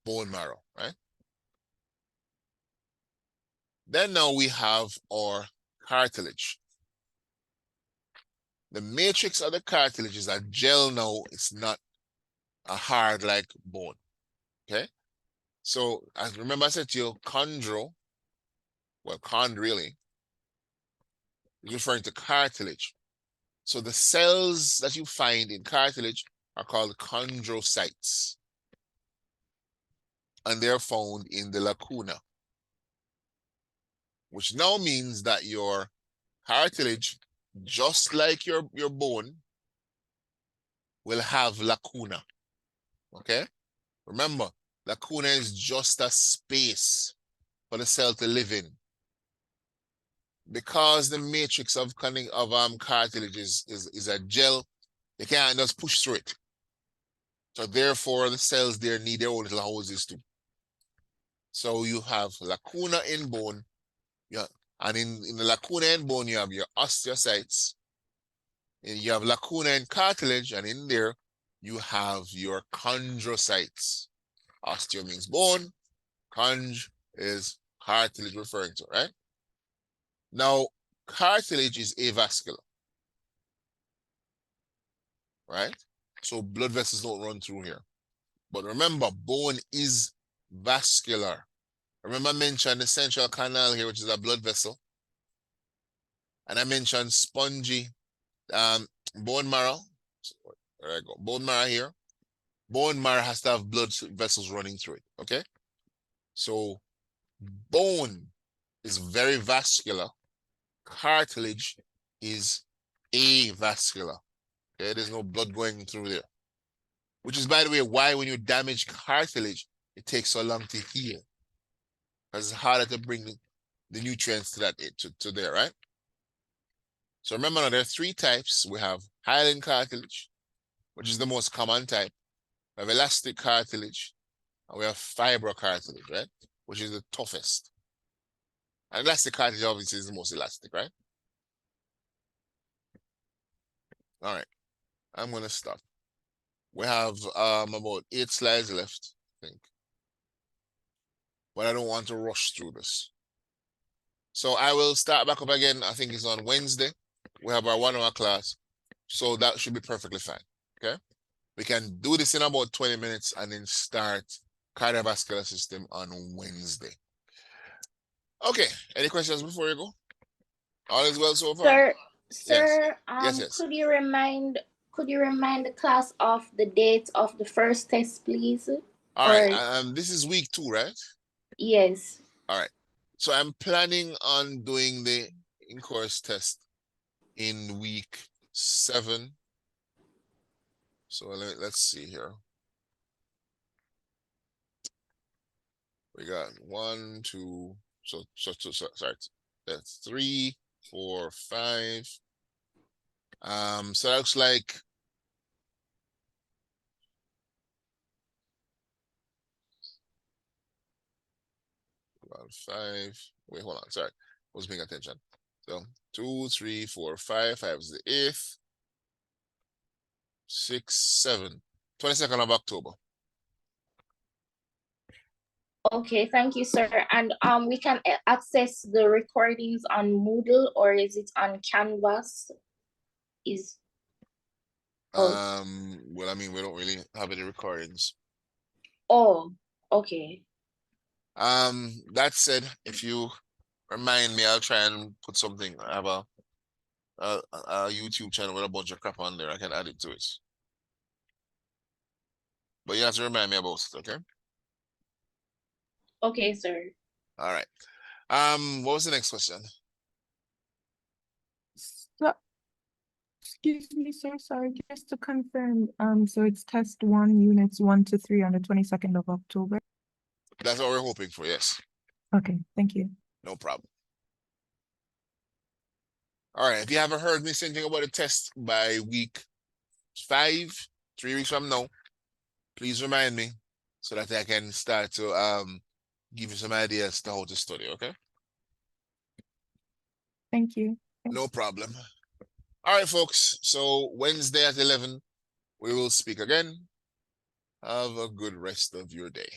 bone marrow, right? Then now we have our cartilage. The matrix of the cartilage is a gel now. It's not a hard like bone, okay? So as remember I said to you, chondro, well, chondrially, is referring to cartilage. So the cells that you find in cartilage are called chondrocytes. And they're found in the lacuna, which now means that your cartilage, just like your bone, will have lacuna, okay? Remember, lacuna is just a space for the cell to live in. Because the matrix of cartilage is a gel, they can't just push through it. So therefore, the cells there need their own little houses too. So you have lacuna in bone, yeah, and in the lacuna in bone, you have your osteocytes. And you have lacuna in cartilage, and in there, you have your chondrocytes. Osteo means bone, conj is cartilage referring to, right? Now, cartilage is avascular, right? So blood vessels don't run through here. But remember, bone is vascular. Remember I mentioned the central canal here, which is a blood vessel. And I mentioned spongy bone marrow. There I go. Bone marrow here. Bone marrow has to have blood vessels running through it, okay? So bone is very vascular cartilage is avascular. Okay, there's no blood going through there. Which is, by the way, why when you damage cartilage, it takes so long to heal. Because it's harder to bring the nutrients to that to there, right? So remember now, there are three types. We have hyaline cartilage, which is the most common type. We have elastic cartilage, and we have fibrocartilage, right? Which is the toughest. And elastic cartilage obviously is the most elastic, right? All right, I'm gonna stop. We have about 8 slides left, I think. But I don't want to rush through this. So I will start back up again. I think it's on Wednesday. We have our 1 hour class. So that should be perfectly fine. Okay. We can do this in about 20 minutes and then start cardiovascular system on Wednesday. Okay. Any questions before you go? All is well so far? Sir, Yes. could you remind the class of the date of the first test, please? All right. This is week 2, right? Yes. All right. So I'm planning on doing the in-course test in week 7. So let's see here. We got 1, 2, sorry. That's 3, 4, 5. So that looks like about 5. Wait, hold on. Sorry, I was paying attention. So 2, 3, 4, 5. 5 is the 8th. 6, 7. 22nd of October. Okay, thank you, sir. And we can access the recordings on Moodle, or is it on Canvas? Well, I mean, we don't really have any recordings. Oh, okay. That said, if you remind me, I'll try and put something. I have a YouTube channel with a bunch of crap on there. I can add it to it. But you have to remind me about it, okay? Okay, sir. All right. What was the next question? So, excuse me, sir, sorry, just to confirm, so it's test 1, units 1 to 3 on the 22nd of October? That's what we're hoping for, yes. Okay, thank you. No problem. All right, if you haven't heard me say anything about the test by week 5, 3 weeks from now, please remind me so that I can start to give you some ideas to how to study, okay? Thank you. No problem. All right, folks. So Wednesday at 11, we will speak again. Have a good rest of your day.